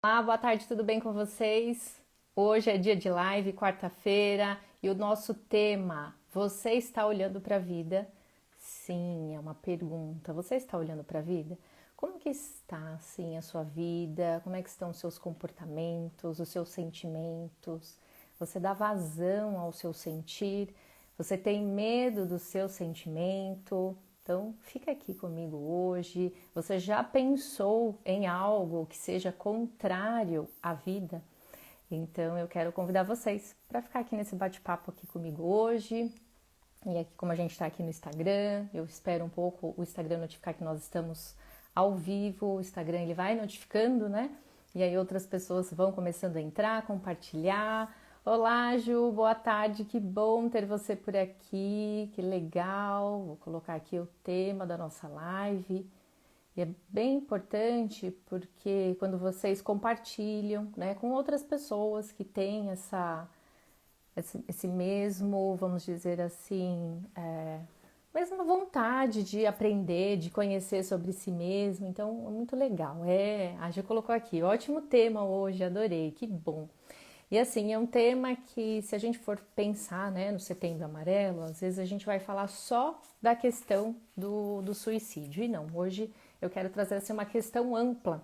Olá, boa tarde, tudo bem com vocês? Hoje é dia de live, quarta-feira, e o nosso tema, você está olhando para a vida? Sim, é uma pergunta. Você está olhando para a vida? Como que está, assim, a sua vida? Como é que estão os seus comportamentos, os seus sentimentos? Você dá vazão ao seu sentir? Você tem medo do seu sentimento? Então, fica aqui comigo hoje. Você já pensou em algo que seja contrário à vida? Então, eu quero convidar vocês para ficar aqui nesse bate-papo aqui comigo hoje. E aqui, como a gente está aqui no Instagram, eu espero um pouco o Instagram notificar que nós estamos ao vivo. O Instagram ele vai notificando, né? E aí outras pessoas vão começando a entrar, compartilhar. Olá, Ju, boa tarde, que bom ter você por aqui, que legal. Vou colocar aqui o tema da nossa live. E é bem importante porque quando vocês compartilham, né, com outras pessoas que têm esse mesmo, vamos dizer assim, mesma vontade de aprender, de conhecer sobre si mesmo, então é muito legal. A Ju colocou aqui, ótimo tema hoje, adorei, que bom. E assim, é um tema que, se a gente for pensar, né, no Setembro Amarelo, às vezes a gente vai falar só da questão do suicídio. E não, hoje eu quero trazer assim, uma questão ampla,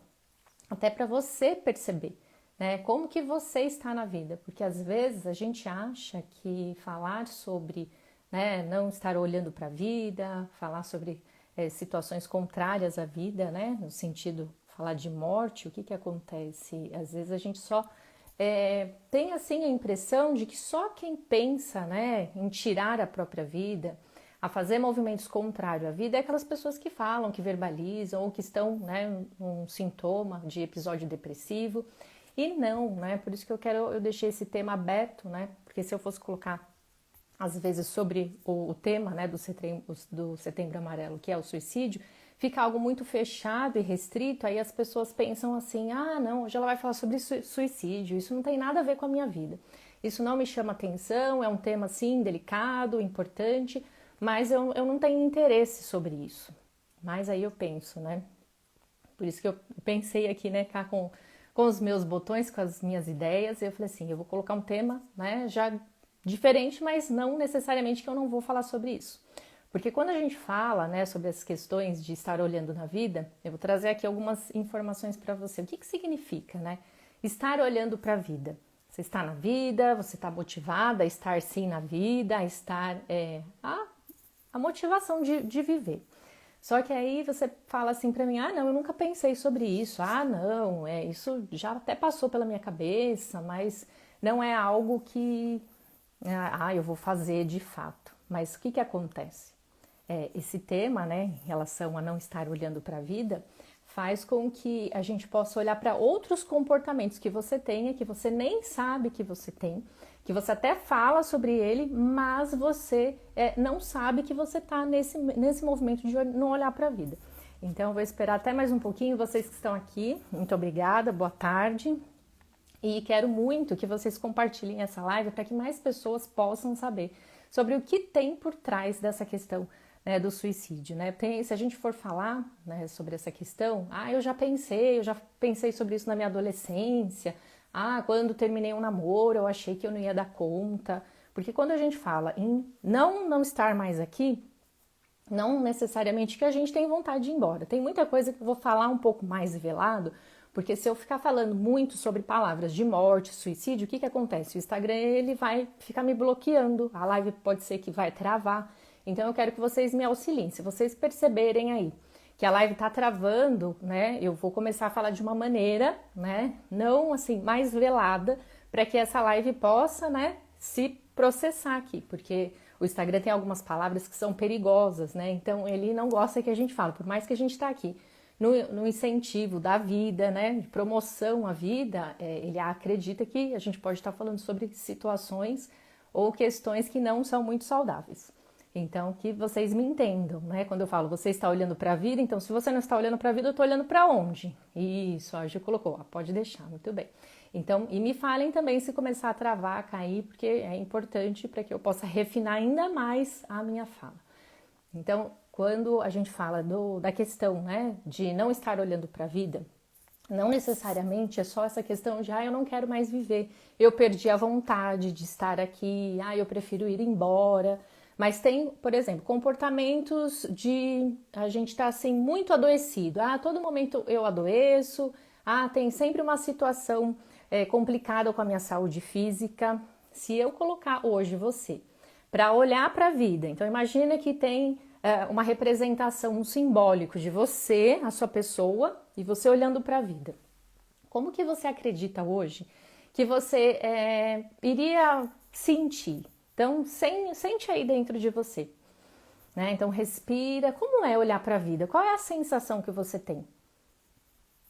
até para você perceber, né, como que você está na vida. Porque às vezes a gente acha que falar sobre, né, não estar olhando para a vida, falar sobre situações contrárias à vida, né, no sentido falar de morte, o que que acontece? Às vezes a gente só tem assim a impressão de que só quem pensa, né, em tirar a própria vida, a fazer movimentos contrários à vida, é aquelas pessoas que falam, que verbalizam ou que estão, né, um sintoma de episódio depressivo. E não, né? Por isso que eu deixei esse tema aberto, né? Porque se eu fosse colocar às vezes sobre o tema, né, do Setembro Amarelo, que é o suicídio, fica algo muito fechado e restrito, aí as pessoas pensam assim, ah, não, hoje ela vai falar sobre suicídio, isso não tem nada a ver com a minha vida. Isso não me chama atenção, é um tema, assim, delicado, importante, mas eu não tenho interesse sobre isso. Mas aí eu penso, né, por isso que eu pensei aqui, né, cá com os meus botões, com as minhas ideias, e eu falei assim, eu vou colocar um tema, né, já diferente, mas não necessariamente que eu não vou falar sobre isso. Porque quando a gente fala, né, sobre as questões de estar olhando na vida, eu vou trazer aqui algumas informações para você. O que que significa, né? Estar olhando para a vida. Você está na vida, você está motivada a estar sim na vida, a estar a motivação de viver. Só que aí você fala assim para mim, ah, não, eu nunca pensei sobre isso. Ah, não, isso já até passou pela minha cabeça, mas não é algo que eu vou fazer de fato. Mas o que que acontece? Esse tema, né, em relação a não estar olhando para a vida, faz com que a gente possa olhar para outros comportamentos que você tenha, que você nem sabe que você tem, que você até fala sobre ele, mas você não sabe que você está nesse movimento de não olhar para a vida. Então, eu vou esperar até mais um pouquinho, vocês que estão aqui. Muito obrigada, boa tarde. E quero muito que vocês compartilhem essa live para que mais pessoas possam saber sobre o que tem por trás dessa questão, né, do suicídio, né? Se a gente for falar, né, sobre essa questão, eu já pensei sobre isso na minha adolescência. Quando terminei um namoro, eu achei que eu não ia dar conta. Porque quando a gente fala em não estar mais aqui, não necessariamente que a gente tem vontade de ir embora. Tem muita coisa que eu vou falar um pouco mais velado, porque se eu ficar falando muito sobre palavras de morte, suicídio, o que que acontece? O Instagram ele vai ficar me bloqueando, a live pode ser que vai travar. Então eu quero que vocês me auxiliem. Se vocês perceberem aí que a live tá travando, né? Eu vou começar a falar de uma maneira, né? Não assim, mais velada, para que essa live possa, né, se processar aqui, porque o Instagram tem algumas palavras que são perigosas, né? Então ele não gosta que a gente fale, por mais que a gente está aqui no incentivo da vida, né? De promoção à vida, ele acredita que a gente pode estar falando sobre situações ou questões que não são muito saudáveis. Então, que vocês me entendam, né? Quando eu falo, você está olhando para a vida, então se você não está olhando para a vida, eu estou olhando para onde? Isso, a Ju colocou, pode deixar, muito bem. Então, e me falem também se começar a travar, a cair, porque é importante para que eu possa refinar ainda mais a minha fala. Então, quando a gente fala da questão, né, de não estar olhando para a vida, Não necessariamente é só essa questão de, eu não quero mais viver, eu perdi a vontade de estar aqui, eu prefiro ir embora. Mas tem, por exemplo, comportamentos de a gente estar assim muito adoecido. A todo momento eu adoeço, tem sempre uma situação complicada com a minha saúde física. Se eu colocar hoje você para olhar para a vida, então imagina que tem uma representação, um simbólico de você, a sua pessoa, e você olhando para a vida. Como que você acredita hoje que você iria sentir? Então, sente aí dentro de você. Né? Então, respira. Como é olhar para a vida? Qual é a sensação que você tem?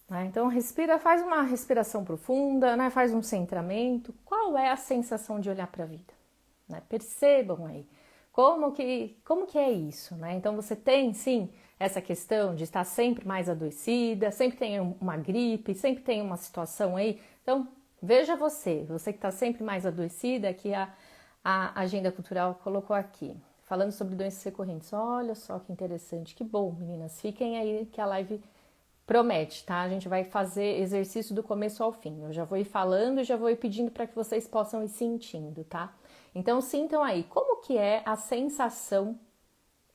Né? Então, respira, faz uma respiração profunda, né? Faz um centramento. Qual é a sensação de olhar para a vida? Né? Percebam aí. Como que é isso? Né? Então, você tem, sim, essa questão de estar sempre mais adoecida, sempre tem uma gripe, sempre tem uma situação aí. Então, veja você que está sempre mais adoecida, que a Agenda Cultural colocou aqui, falando sobre doenças recorrentes. Olha só que interessante, que bom, meninas. Fiquem aí que a live promete, tá? A gente vai fazer exercício do começo ao fim. Eu já vou ir falando e já vou ir pedindo para que vocês possam ir sentindo, tá? Então, sintam aí, como que é a sensação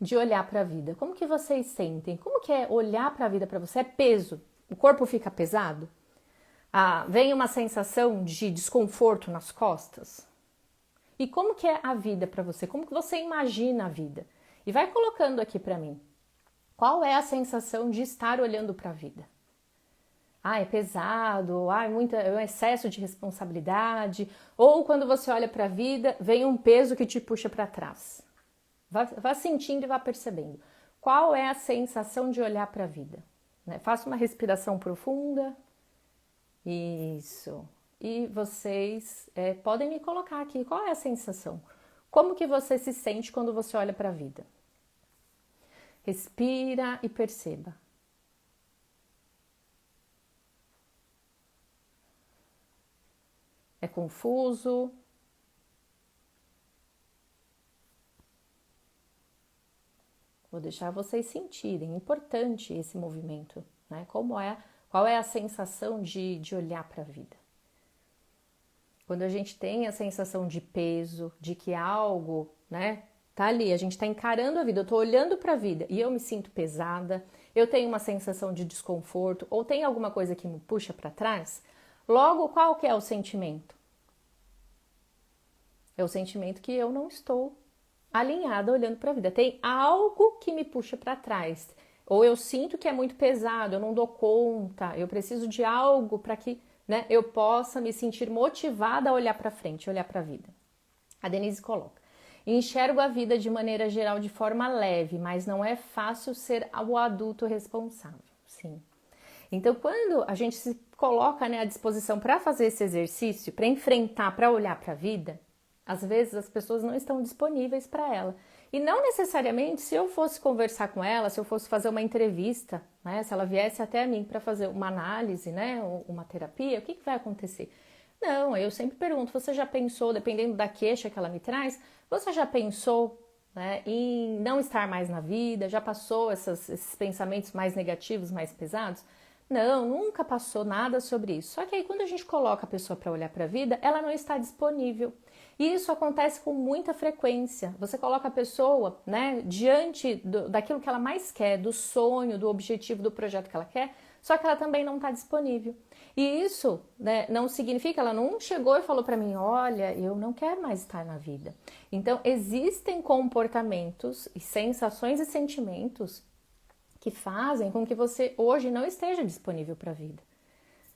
de olhar para a vida? Como que vocês sentem? Como que é olhar para a vida para você? É peso? O corpo fica pesado? Vem uma sensação de desconforto nas costas? E como que é a vida para você? Como que você imagina a vida? E vai colocando aqui para mim. Qual é a sensação de estar olhando para a vida? É pesado, é um excesso de responsabilidade. Ou quando você olha para a vida, vem um peso que te puxa para trás. Vá sentindo e vá percebendo. Qual é a sensação de olhar para a vida? Né? Faça uma respiração profunda. Isso. E vocês podem me colocar aqui, qual é a sensação? Como que você se sente quando você olha para a vida? Respira e perceba. É confuso? Vou deixar vocês sentirem, importante esse movimento, né? Qual é a sensação de olhar para a vida? Quando a gente tem a sensação de peso, de que algo, né, tá ali, a gente está encarando a vida, eu tô olhando para a vida e eu me sinto pesada, eu tenho uma sensação de desconforto ou tem alguma coisa que me puxa para trás, logo qual que é o sentimento? É o sentimento que eu não estou alinhada olhando para a vida. Tem algo que me puxa para trás. Ou eu sinto que é muito pesado, eu não dou conta, eu preciso de algo para que, né, eu possa me sentir motivada a olhar para frente, olhar para a vida. A Denise coloca: enxergo a vida de maneira geral de forma leve, mas não é fácil ser o adulto responsável. Sim. Então, quando a gente se coloca, né, à disposição para fazer esse exercício, para enfrentar, para olhar para a vida, às vezes as pessoas não estão disponíveis para ela. E não necessariamente se eu fosse conversar com ela, se eu fosse fazer uma entrevista, né, se ela viesse até mim para fazer uma análise, né, uma terapia, o que vai acontecer? Não, eu sempre pergunto, você já pensou, dependendo da queixa que ela me traz, você já pensou, né, em não estar mais na vida? Já passou esses pensamentos mais negativos, mais pesados? Não, nunca passou nada sobre isso. Só que aí quando a gente coloca a pessoa para olhar para a vida, ela não está disponível. E isso acontece com muita frequência. Você coloca a pessoa, né, diante daquilo que ela mais quer, do sonho, do objetivo, do projeto que ela quer, só que ela também não está disponível. E isso, né, não significa, ela não chegou e falou para mim, olha, eu não quero mais estar na vida. Então, existem comportamentos e sensações e sentimentos que fazem com que você hoje não esteja disponível para a vida.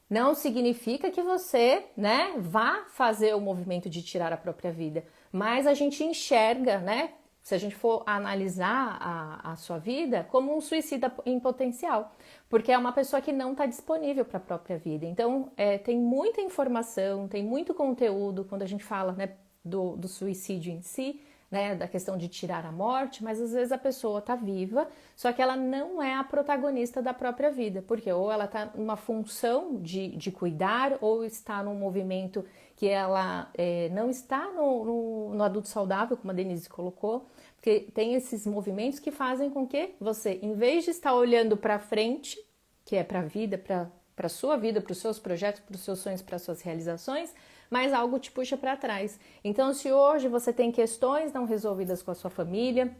Não significa que você, né, vá fazer o movimento de tirar a própria vida, mas a gente enxerga, né, se a gente for analisar a sua vida, como um suicida em potencial, porque é uma pessoa que não está disponível para a própria vida. Então, tem muita informação, tem muito conteúdo quando a gente fala, né, do suicídio em si, né, da questão de tirar a morte, mas às vezes a pessoa está viva, só que ela não é a protagonista da própria vida, porque ou ela está numa função de cuidar, ou está num movimento que ela não está no adulto saudável, como a Denise colocou, porque tem esses movimentos que fazem com que você, em vez de estar olhando para frente, que é para a vida, para para a sua vida, para os seus projetos, para os seus sonhos, para as suas realizações, mas algo te puxa para trás. Então, se hoje você tem questões não resolvidas com a sua família,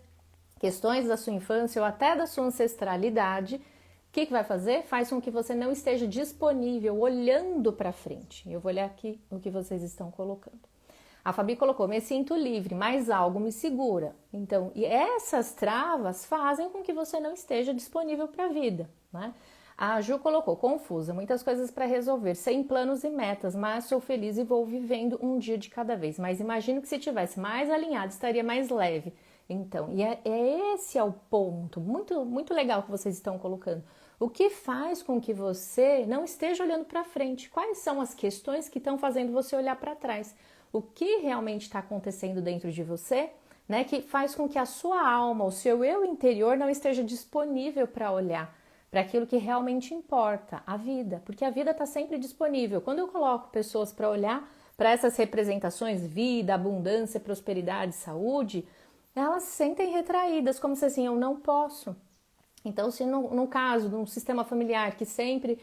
questões da sua infância ou até da sua ancestralidade, o que vai fazer? Faz com que você não esteja disponível, olhando para frente. Eu vou olhar aqui o que vocês estão colocando. A Fabi colocou, me sinto livre, mas algo me segura. Então, e essas travas fazem com que você não esteja disponível para a vida, né? A Ju colocou, confusa, muitas coisas para resolver, sem planos e metas, mas sou feliz e vou vivendo um dia de cada vez. Mas imagino que se tivesse mais alinhado, estaria mais leve. Então, esse é o ponto, muito legal que vocês estão colocando. O que faz com que você não esteja olhando para frente? Quais são as questões que estão fazendo você olhar para trás? O que realmente está acontecendo dentro de você, né, que faz com que a sua alma, o seu eu interior não esteja disponível para olhar para aquilo que realmente importa, a vida, porque a vida está sempre disponível. Quando eu coloco pessoas para olhar para essas representações, vida, abundância, prosperidade, saúde, elas se sentem retraídas, como se assim, eu não posso. Então, se no caso de um sistema familiar que sempre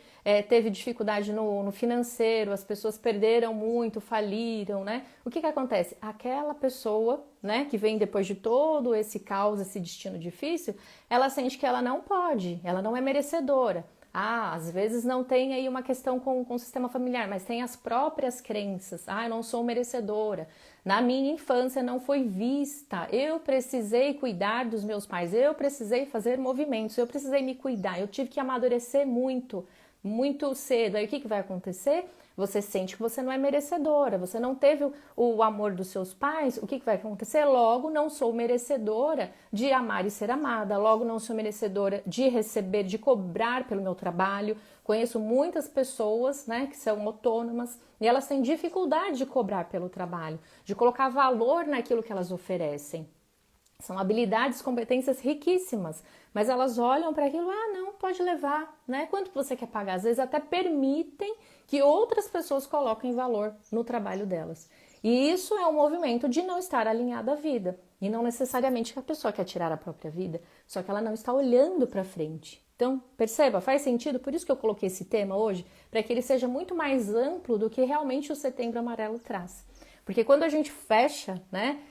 teve dificuldade no financeiro, as pessoas perderam muito, faliram, né? O que acontece? Aquela pessoa, né, que vem depois de todo esse caos, esse destino difícil, ela sente que ela não pode, ela não é merecedora. Ah, às vezes não tem aí uma questão com o sistema familiar, mas tem as próprias crenças. Ah, eu não sou merecedora. Na minha infância não foi vista. Eu precisei cuidar dos meus pais. Eu precisei fazer movimentos. Eu precisei me cuidar. Eu tive que amadurecer muito, muito cedo. Aí o que vai acontecer? Você sente que você não é merecedora, você não teve o amor dos seus pais, o que vai acontecer? Logo, não sou merecedora de amar e ser amada, logo não sou merecedora de receber, de cobrar pelo meu trabalho. Conheço muitas pessoas, né, que são autônomas e elas têm dificuldade de cobrar pelo trabalho, de colocar valor naquilo que elas oferecem. São habilidades, competências riquíssimas, mas elas olham para aquilo, não, pode levar, né? Quanto você quer pagar? Às vezes até permitem que outras pessoas coloquem valor no trabalho delas. E isso é um movimento de não estar alinhado à vida. E não necessariamente que a pessoa quer tirar a própria vida, só que ela não está olhando para frente. Então, perceba, faz sentido? Por isso que eu coloquei esse tema hoje, para que ele seja muito mais amplo do que realmente o Setembro Amarelo traz. Porque quando a gente fecha, né?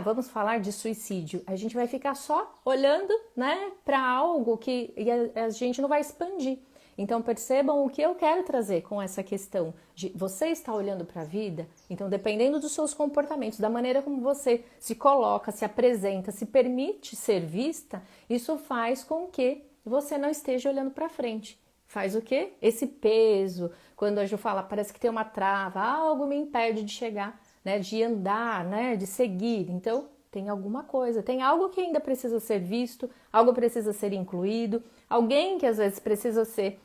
Vamos falar de suicídio. A gente vai ficar só olhando, né, para algo que a gente não vai expandir. Então percebam o que eu quero trazer com essa questão de você estar olhando para a vida. Então, dependendo dos seus comportamentos, da maneira como você se coloca, se apresenta, se permite ser vista, isso faz com que você não esteja olhando para frente. Faz o quê? Esse peso. Quando a Ju fala, parece que tem uma trava, algo me impede de chegar, né, de andar, né, de seguir. Então, tem alguma coisa, tem algo que ainda precisa ser visto, algo precisa ser incluído, alguém que às vezes precisa ser,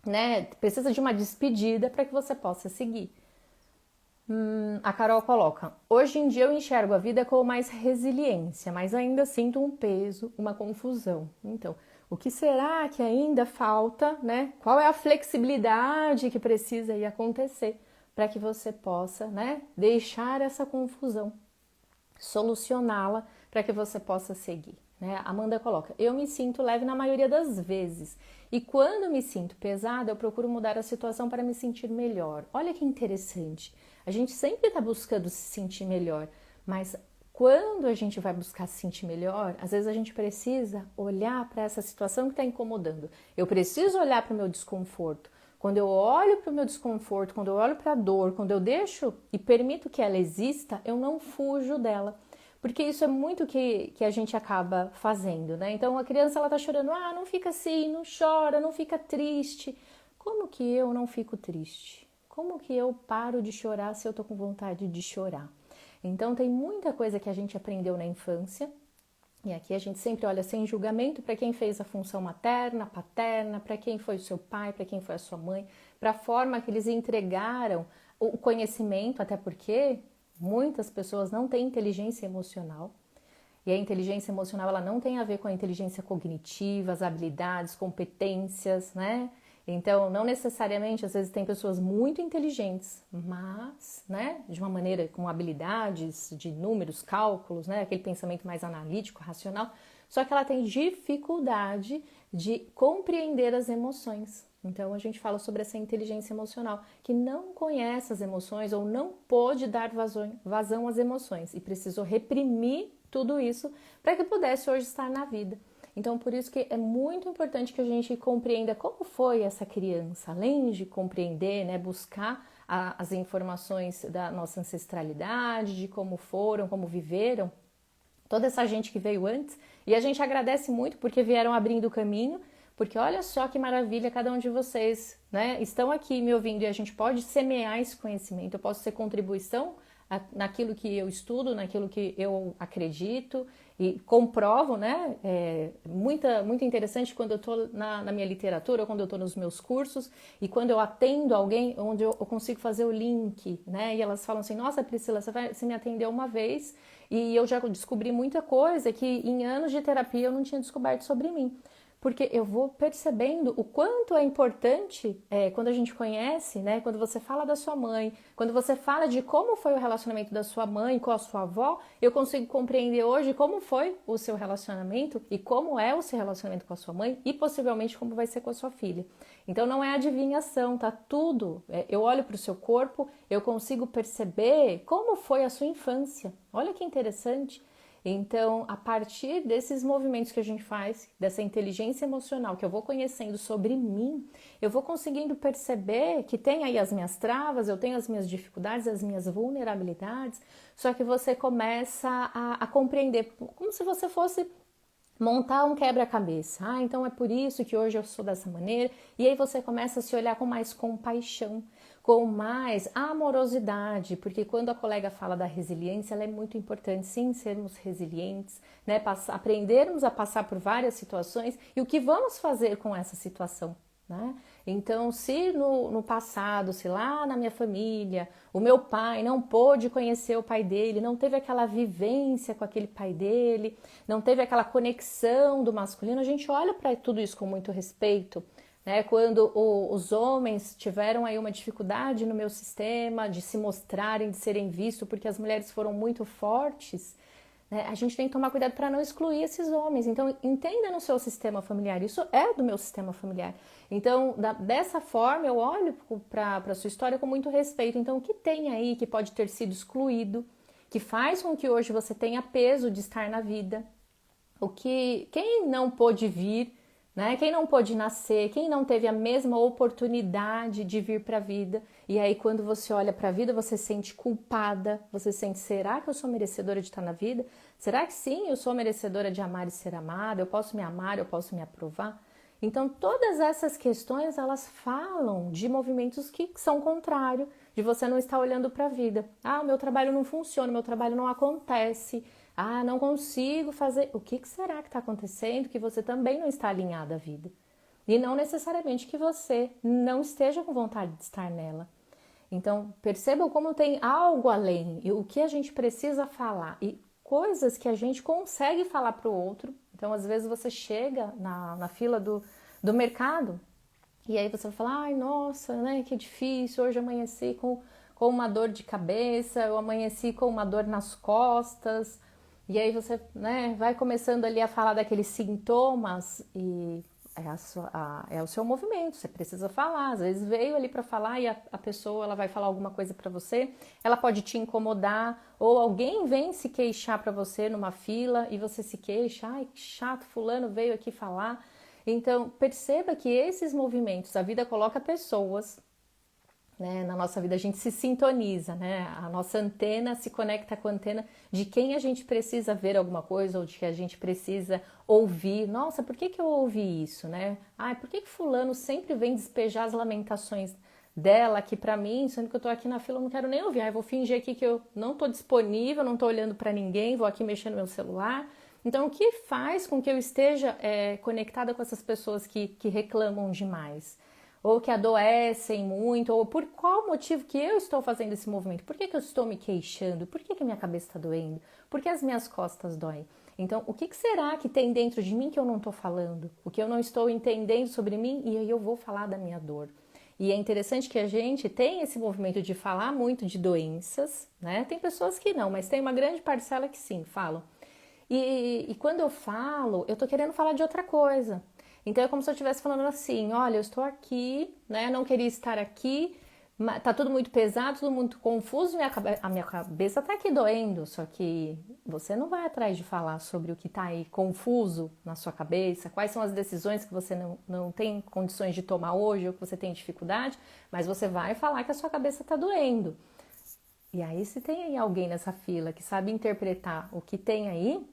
né, precisa de uma despedida para que você possa seguir. A Carol coloca, hoje em dia eu enxergo a vida com mais resiliência, mas ainda sinto um peso, uma confusão. Então, o que será que ainda falta, né? Qual é a flexibilidade que precisa aí acontecer para que você possa, né, deixar essa confusão, solucioná-la para que você possa seguir, né? Amanda coloca, eu me sinto leve na maioria das vezes e quando me sinto pesada eu procuro mudar a situação para me sentir melhor. Olha que interessante, a gente sempre está buscando se sentir melhor, mas quando a gente vai buscar se sentir melhor, às vezes a gente precisa olhar para essa situação que está incomodando. Eu preciso olhar para o meu desconforto. Quando eu olho para o meu desconforto, quando eu olho para a dor, quando eu deixo e permito que ela exista, eu não fujo dela. Porque isso é muito que a gente acaba fazendo, né? Então a criança ela tá chorando, não fica assim, não chora, não fica triste. Como que eu não fico triste? Como que eu paro de chorar se eu tô com vontade de chorar? Então tem muita coisa que a gente aprendeu na infância. E aqui a gente sempre olha sem julgamento para quem fez a função materna, paterna, para quem foi o seu pai, para quem foi a sua mãe, para a forma que eles entregaram o conhecimento, até porque muitas pessoas não têm inteligência emocional. E a inteligência emocional ela não tem a ver com a inteligência cognitiva, as habilidades, competências, né? Então, não necessariamente, às vezes tem pessoas muito inteligentes, mas, né, de uma maneira com habilidades de números, cálculos, né, aquele pensamento mais analítico, racional, só que ela tem dificuldade de compreender as emoções. Então a gente fala sobre essa inteligência emocional, que não conhece as emoções ou não pôde dar vazão às emoções e precisou reprimir tudo isso para que pudesse hoje estar na vida. Então por isso que é muito importante que a gente compreenda como foi essa criança, além de compreender, né, buscar as informações da nossa ancestralidade, de como foram, como viveram, toda essa gente que veio antes, e a gente agradece muito porque vieram abrindo o caminho, porque olha só que maravilha cada um de vocês, né? Estão aqui me ouvindo e a gente pode semear esse conhecimento, eu posso ser contribuição naquilo que eu estudo, naquilo que eu acredito e comprovo, né? Muito interessante quando eu estou na minha literatura, quando eu estou nos meus cursos e quando eu atendo alguém onde eu consigo fazer o link, né? E elas falam assim, nossa Priscila, você me atendeu uma vez e eu já descobri muita coisa que em anos de terapia eu não tinha descoberto sobre mim. Porque eu vou percebendo o quanto é importante quando a gente conhece, né? Quando você fala da sua mãe, quando você fala de como foi o relacionamento da sua mãe com a sua avó, eu consigo compreender hoje como foi o seu relacionamento e como é o seu relacionamento com a sua mãe e possivelmente como vai ser com a sua filha. Então não é adivinhação, tá tudo. Eu olho para o seu corpo, eu consigo perceber como foi a sua infância. Olha que interessante. Então, a partir desses movimentos que a gente faz, dessa inteligência emocional que eu vou conhecendo sobre mim, eu vou conseguindo perceber que tem aí as minhas travas, eu tenho as minhas dificuldades, as minhas vulnerabilidades, só que você começa a compreender, como se você fosse montar um quebra-cabeça. Então é por isso que hoje eu sou dessa maneira. E aí você começa a se olhar com mais compaixão, com mais amorosidade, porque quando a colega fala da resiliência, ela é muito importante, sim, sermos resilientes, né? Aprendermos a passar por várias situações e o que vamos fazer com essa situação, né? Então, se no passado, se lá na minha família, o meu pai não pôde conhecer o pai dele, não teve aquela vivência com aquele pai dele, não teve aquela conexão do masculino, a gente olha para tudo isso com muito respeito, né? Quando os homens tiveram aí uma dificuldade no meu sistema de se mostrarem, de serem vistos, porque as mulheres foram muito fortes, né? A gente tem que tomar cuidado para não excluir esses homens. Então, entenda no seu sistema familiar, isso é do meu sistema familiar. Então, dessa forma, eu olho para a sua história com muito respeito. Então, o que tem aí que pode ter sido excluído, que faz com que hoje você tenha peso de estar na vida? Quem não pôde vir, né? Quem não pôde nascer, quem não teve a mesma oportunidade de vir para a vida, e aí quando você olha para a vida, você se sente culpada, você sente, será que eu sou merecedora de estar na vida? Será que sim, eu sou merecedora de amar e ser amada? Eu posso me amar, eu posso me aprovar? Então, todas essas questões, elas falam de movimentos que são contrários, de você não estar olhando para a vida. O meu trabalho não funciona, o meu trabalho não acontece. Não consigo fazer. O que será que está acontecendo que você também não está alinhado à vida? E não necessariamente que você não esteja com vontade de estar nela. Então, percebam como tem algo além e o que a gente precisa falar e coisas que a gente consegue falar para o outro. Então, às vezes você chega na fila do mercado e aí você vai falar, ai, nossa, né, que difícil, hoje eu amanheci com uma dor de cabeça, eu amanheci com uma dor nas costas. E aí você, né, vai começando ali a falar daqueles sintomas e é o seu movimento, você precisa falar. Às vezes veio ali para falar e a pessoa ela vai falar alguma coisa para você, ela pode te incomodar, ou alguém vem se queixar para você numa fila e você se queixa, ai que chato, fulano veio aqui falar. Então perceba que esses movimentos, a vida coloca pessoas, né, na nossa vida a gente se sintoniza, né? A nossa antena se conecta com a antena de quem a gente precisa ver alguma coisa ou de que a gente precisa ouvir. Nossa, por que eu ouvi isso, né? Por que fulano sempre vem despejar as lamentações dela aqui pra mim, sendo que eu tô aqui na fila, eu não quero nem ouvir. Eu vou fingir aqui que eu não tô disponível, não tô olhando para ninguém, vou aqui mexendo no meu celular. Então, o que faz com que eu esteja conectada com essas pessoas que reclamam demais? Ou que adoecem muito, ou por qual motivo que eu estou fazendo esse movimento? Por que eu estou me queixando? Por que a minha cabeça está doendo? Por que as minhas costas doem? Então, o que será que tem dentro de mim que eu não estou falando? O que eu não estou entendendo sobre mim? E aí eu vou falar da minha dor. E é interessante que a gente tem esse movimento de falar muito de doenças, né? Tem pessoas que não, mas tem uma grande parcela que sim, falam. E quando eu falo, eu tô querendo falar de outra coisa. Então é como se eu estivesse falando assim, olha, eu estou aqui, né? Não queria estar aqui, tá tudo muito pesado, tudo muito confuso, a minha cabeça tá aqui doendo, só que você não vai atrás de falar sobre o que tá aí confuso na sua cabeça, quais são as decisões que você não tem condições de tomar hoje ou que você tem dificuldade, mas você vai falar que a sua cabeça tá doendo. E aí, se tem aí alguém nessa fila que sabe interpretar o que tem aí,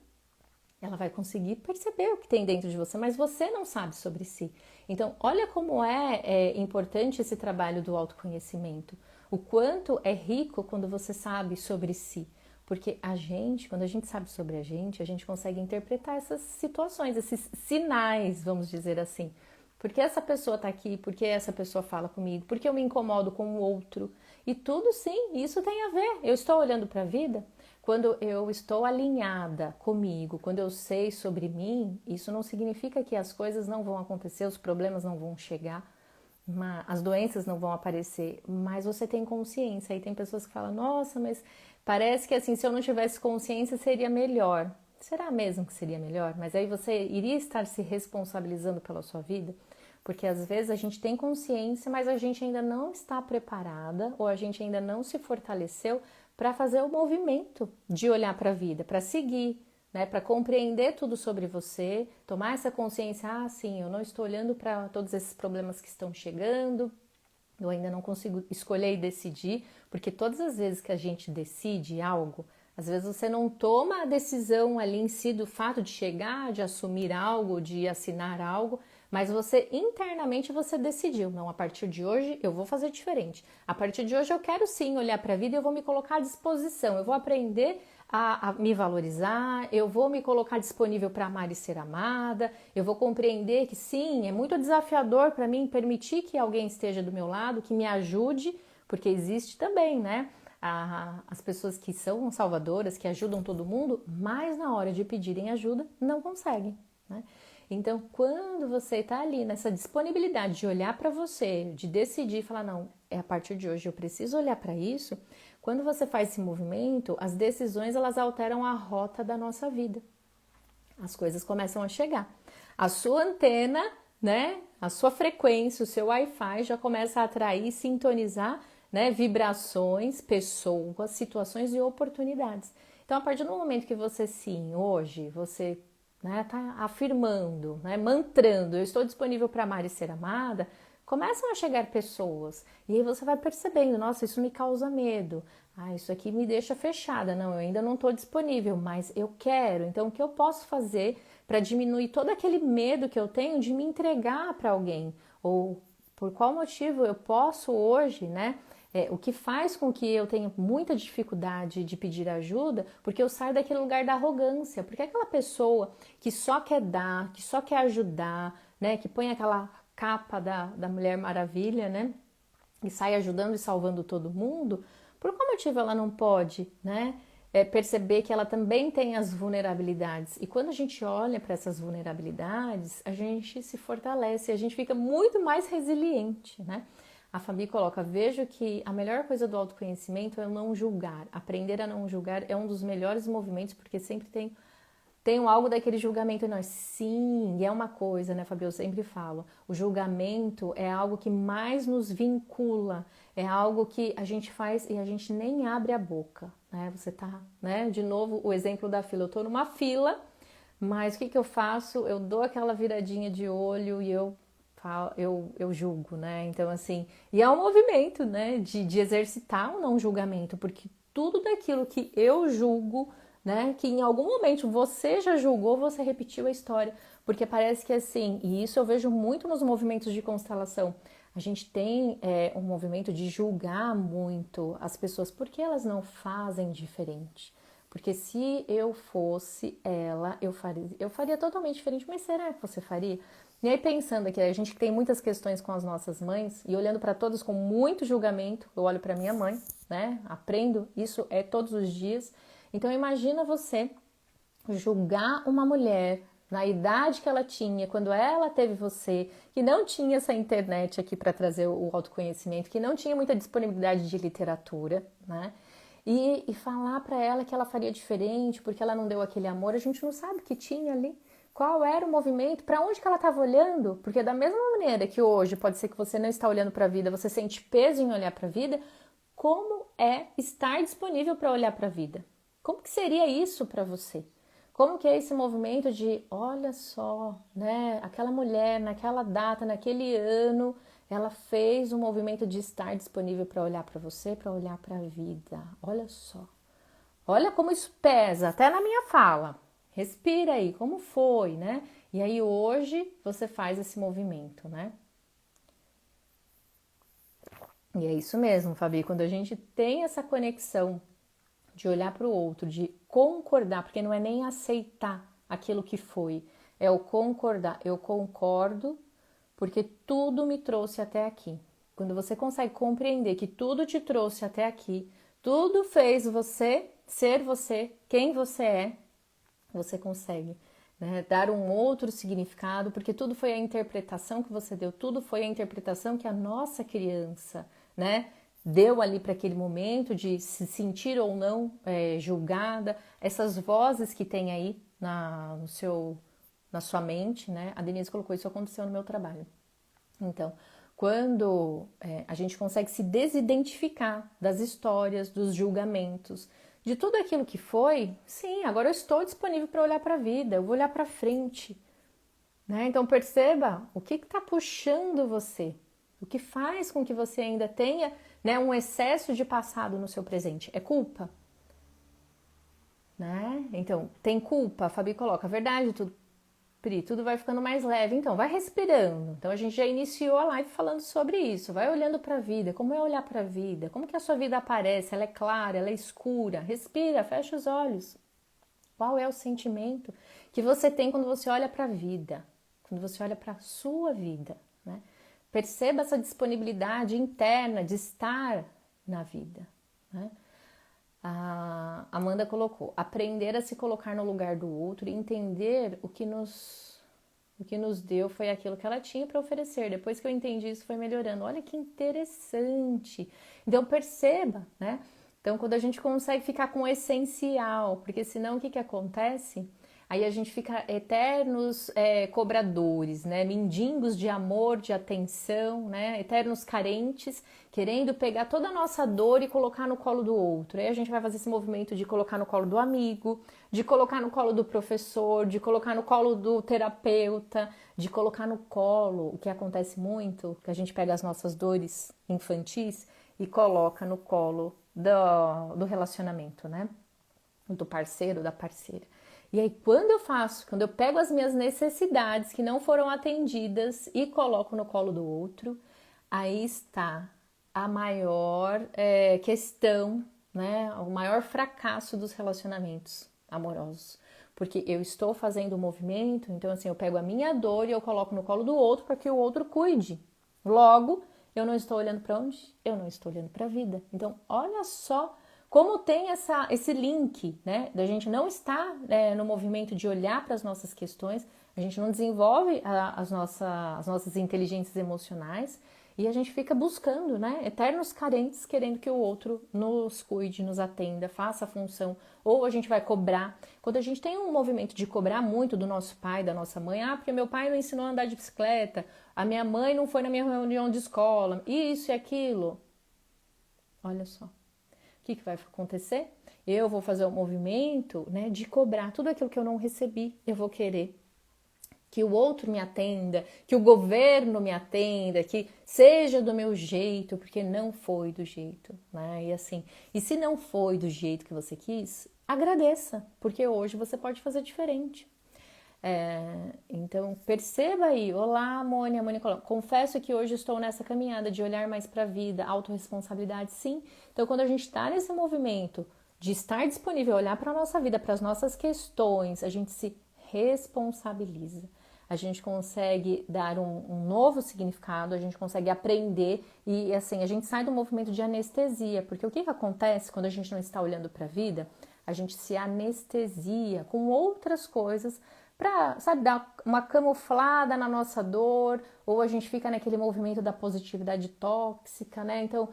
ela vai conseguir perceber o que tem dentro de você, mas você não sabe sobre si. Então, olha como é importante esse trabalho do autoconhecimento. O quanto é rico quando você sabe sobre si. Porque quando a gente sabe sobre a gente consegue interpretar essas situações, esses sinais, vamos dizer assim. Por que essa pessoa está aqui? Por que essa pessoa fala comigo? Por que eu me incomodo com o outro? E tudo sim, isso tem a ver. Eu estou olhando para a vida. Quando eu estou alinhada comigo, quando eu sei sobre mim, isso não significa que as coisas não vão acontecer, os problemas não vão chegar, as doenças não vão aparecer, mas você tem consciência. Aí tem pessoas que falam, nossa, mas parece que assim, se eu não tivesse consciência seria melhor. Será mesmo que seria melhor? Mas aí você iria estar se responsabilizando pela sua vida? Porque às vezes a gente tem consciência, mas a gente ainda não está preparada ou a gente ainda não se fortaleceu para fazer o movimento de olhar para a vida, para seguir, né, para compreender tudo sobre você, tomar essa consciência, sim, eu não estou olhando para todos esses problemas que estão chegando, eu ainda não consigo escolher e decidir, porque todas as vezes que a gente decide algo, às vezes você não toma a decisão ali em si do fato de chegar, de assumir algo, de assinar algo, mas você internamente você decidiu, não, a partir de hoje eu vou fazer diferente. A partir de hoje eu quero sim olhar para a vida e eu vou me colocar à disposição, eu vou aprender a me valorizar, eu vou me colocar disponível para amar e ser amada, eu vou compreender que sim, é muito desafiador para mim permitir que alguém esteja do meu lado, que me ajude, porque existe também, né? As pessoas que são salvadoras, que ajudam todo mundo, mas na hora de pedirem ajuda, não conseguem, né? Então, quando você está ali nessa disponibilidade de olhar para você, de decidir, falar, não, é a partir de hoje eu preciso olhar para isso, quando você faz esse movimento, as decisões elas alteram a rota da nossa vida. As coisas começam a chegar. A sua antena, né, a sua frequência, o seu Wi-Fi já começa a atrair, sintonizar, né, vibrações, pessoas, situações e oportunidades. Então, a partir do momento que você sim, hoje, você tá afirmando, né, mantrando, eu estou disponível para amar e ser amada, começam a chegar pessoas e aí você vai percebendo, nossa, isso me causa medo, isso aqui me deixa fechada, não, eu ainda não estou disponível, mas eu quero, então o que eu posso fazer para diminuir todo aquele medo que eu tenho de me entregar para alguém, ou por qual motivo eu posso hoje, né, o que faz com que eu tenha muita dificuldade de pedir ajuda, porque eu saio daquele lugar da arrogância, porque aquela pessoa que só quer dar, que só quer ajudar, né, que põe aquela capa da Mulher Maravilha, né, e sai ajudando e salvando todo mundo, por qual motivo ela não pode, né, perceber que ela também tem as vulnerabilidades? E quando a gente olha para essas vulnerabilidades, a gente se fortalece, a gente fica muito mais resiliente, né? A Fabi coloca, vejo que a melhor coisa do autoconhecimento é o não julgar. Aprender a não julgar é um dos melhores movimentos, porque sempre tem algo daquele julgamento em nós. Sim, e é uma coisa, né, Fabi? Eu sempre falo, o julgamento é algo que mais nos vincula, é algo que a gente faz e a gente nem abre a boca, né? Você tá, né? De novo, o exemplo da fila. Eu tô numa fila, mas o que eu faço? Eu dou aquela viradinha de olho e eu julgo, né? Então, assim, e é um movimento, né, de exercitar o não julgamento, porque tudo daquilo que eu julgo, né, que em algum momento você já julgou, você repetiu a história, porque parece que assim, e isso eu vejo muito nos movimentos de constelação, a gente tem um movimento de julgar muito as pessoas, porque elas não fazem diferente. Porque se eu fosse ela, eu faria totalmente diferente, mas será que você faria? E aí pensando aqui, a gente tem muitas questões com as nossas mães e olhando para todos com muito julgamento, eu olho para minha mãe, né? Aprendo isso todos os dias. Então imagina você julgar uma mulher na idade que ela tinha, quando ela teve você, que não tinha essa internet aqui para trazer o autoconhecimento, que não tinha muita disponibilidade de literatura, né? E falar para ela que ela faria diferente porque ela não deu aquele amor, a gente não sabe o que tinha ali. Qual era o movimento? Para onde que ela estava olhando? Porque da mesma maneira que hoje pode ser que você não está olhando para a vida, você sente peso em olhar para a vida, como é estar disponível para olhar para a vida? Como que seria isso para você? Como que é esse movimento de, olha só, né, aquela mulher naquela data, naquele ano, ela fez um movimento de estar disponível para olhar para você, para olhar para a vida. Olha só. Olha como isso pesa, até na minha fala. Respira aí, como foi, né? E aí hoje você faz esse movimento, né? E é isso mesmo, Fabi, quando a gente tem essa conexão de olhar para o outro, de concordar, porque não é nem aceitar aquilo que foi, é o concordar. Eu concordo porque tudo me trouxe até aqui. Quando você consegue compreender que tudo te trouxe até aqui, tudo fez você ser você, quem você consegue, né, dar um outro significado, porque tudo foi a interpretação que você deu, tudo foi a interpretação que a nossa criança, né, deu ali para aquele momento de se sentir ou não julgada, essas vozes que tem aí na sua mente, né? A Denise colocou isso aconteceu no meu trabalho. Então, quando a gente consegue se desidentificar das histórias, dos julgamentos, de tudo aquilo que foi, sim, agora eu estou disponível para olhar para a vida, eu vou olhar para frente. Né? Então perceba o que está puxando você, o que faz com que você ainda tenha, né, um excesso de passado no seu presente. É culpa? Né? Então, tem culpa? A Fabi coloca, verdade, Pri, tudo vai ficando mais leve. Então, vai respirando. Então, a gente já iniciou a live falando sobre isso. Vai olhando para a vida. Como é olhar para a vida? Como que a sua vida aparece? Ela é clara? Ela é escura? Respira, fecha os olhos. Qual é o sentimento que você tem quando você olha para a vida? Quando você olha para a sua vida, né? Perceba essa disponibilidade interna de estar na vida, né? A Amanda colocou, aprender a se colocar no lugar do outro e entender o que nos deu foi aquilo que ela tinha para oferecer. Depois que eu entendi isso, foi melhorando. Olha que interessante. Então, perceba, né? Então, quando a gente consegue ficar com o essencial, porque senão o que acontece? Aí a gente fica eternos cobradores, né? Mendigos de amor, de atenção, né? Eternos carentes, querendo pegar toda a nossa dor e colocar no colo do outro. Aí a gente vai fazer esse movimento de colocar no colo do amigo, de colocar no colo do professor, de colocar no colo do terapeuta, de colocar no colo, o que acontece muito, que a gente pega as nossas dores infantis e coloca no colo do relacionamento, né? Do parceiro, da parceira. E aí, quando eu pego as minhas necessidades que não foram atendidas e coloco no colo do outro, aí está a maior questão, né? O maior fracasso dos relacionamentos amorosos. Porque eu estou fazendo o movimento, então assim, eu pego a minha dor e eu coloco no colo do outro para que o outro cuide. Logo, eu não estou olhando para onde? Eu não estou olhando para a vida. Então, olha só como tem esse link, né? Da gente não estar no movimento de olhar para as nossas questões, a gente não desenvolve as nossas inteligências emocionais e a gente fica buscando, né? Eternos carentes, querendo que o outro nos cuide, nos atenda, faça a função, ou a gente vai cobrar. Quando a gente tem um movimento de cobrar muito do nosso pai, da nossa mãe, porque meu pai não ensinou a andar de bicicleta, a minha mãe não foi na minha reunião de escola, isso e aquilo. Olha só. O que vai acontecer? Eu vou fazer um movimento, né, de cobrar tudo aquilo que eu não recebi. Eu vou querer que o outro me atenda, que o governo me atenda, que seja do meu jeito, porque não foi do jeito, né? E assim, e se não foi do jeito que você quis, agradeça, porque hoje você pode fazer diferente. Então perceba aí, olá Mônica, confesso que hoje estou nessa caminhada de olhar mais para a vida, autorresponsabilidade, sim. Então quando a gente está nesse movimento de estar disponível, olhar para a nossa vida, para as nossas questões, a gente se responsabiliza, a gente consegue dar um novo significado, a gente consegue aprender e assim, a gente sai do movimento de anestesia, porque o que acontece quando a gente não está olhando para a vida? A gente se anestesia com outras coisas para, sabe, dar uma camuflada na nossa dor, ou a gente fica naquele movimento da positividade tóxica, né? Então,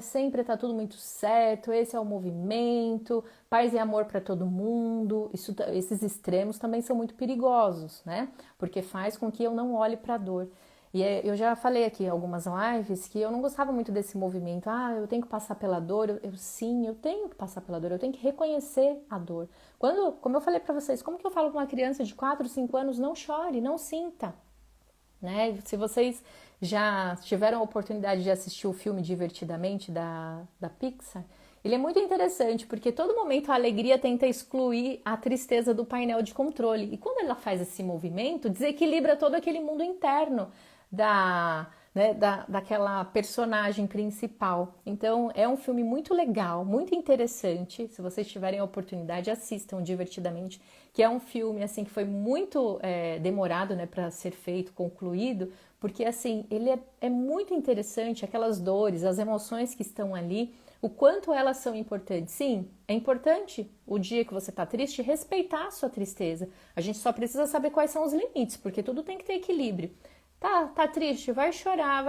sempre tá tudo muito certo, esse é o movimento, paz e amor para todo mundo. Esses extremos também são muito perigosos, né? Porque faz com que eu não olhe para a dor. E eu já falei aqui em algumas lives que eu não gostava muito desse movimento. Eu tenho que passar pela dor. Sim, eu tenho que passar pela dor. Eu tenho que reconhecer a dor. Como eu falei para vocês, como que eu falo para uma criança de 4, 5 anos, não chore, não sinta, né? Se vocês já tiveram a oportunidade de assistir o filme Divertidamente da Pixar, ele é muito interessante, porque todo momento a alegria tenta excluir a tristeza do painel de controle. E quando ela faz esse movimento, desequilibra todo aquele mundo interno daquela personagem principal. Então, é um filme muito legal, muito interessante. Se vocês tiverem a oportunidade, assistam Divertidamente, que é um filme assim que foi muito demorado, né, para ser feito, concluído, porque assim ele é muito interessante, aquelas dores, as emoções que estão ali, o quanto elas são importantes. Sim, é importante o dia que você está triste respeitar a sua tristeza. A gente só precisa saber quais são os limites, porque tudo tem que ter equilíbrio. Tá triste, vai chorar,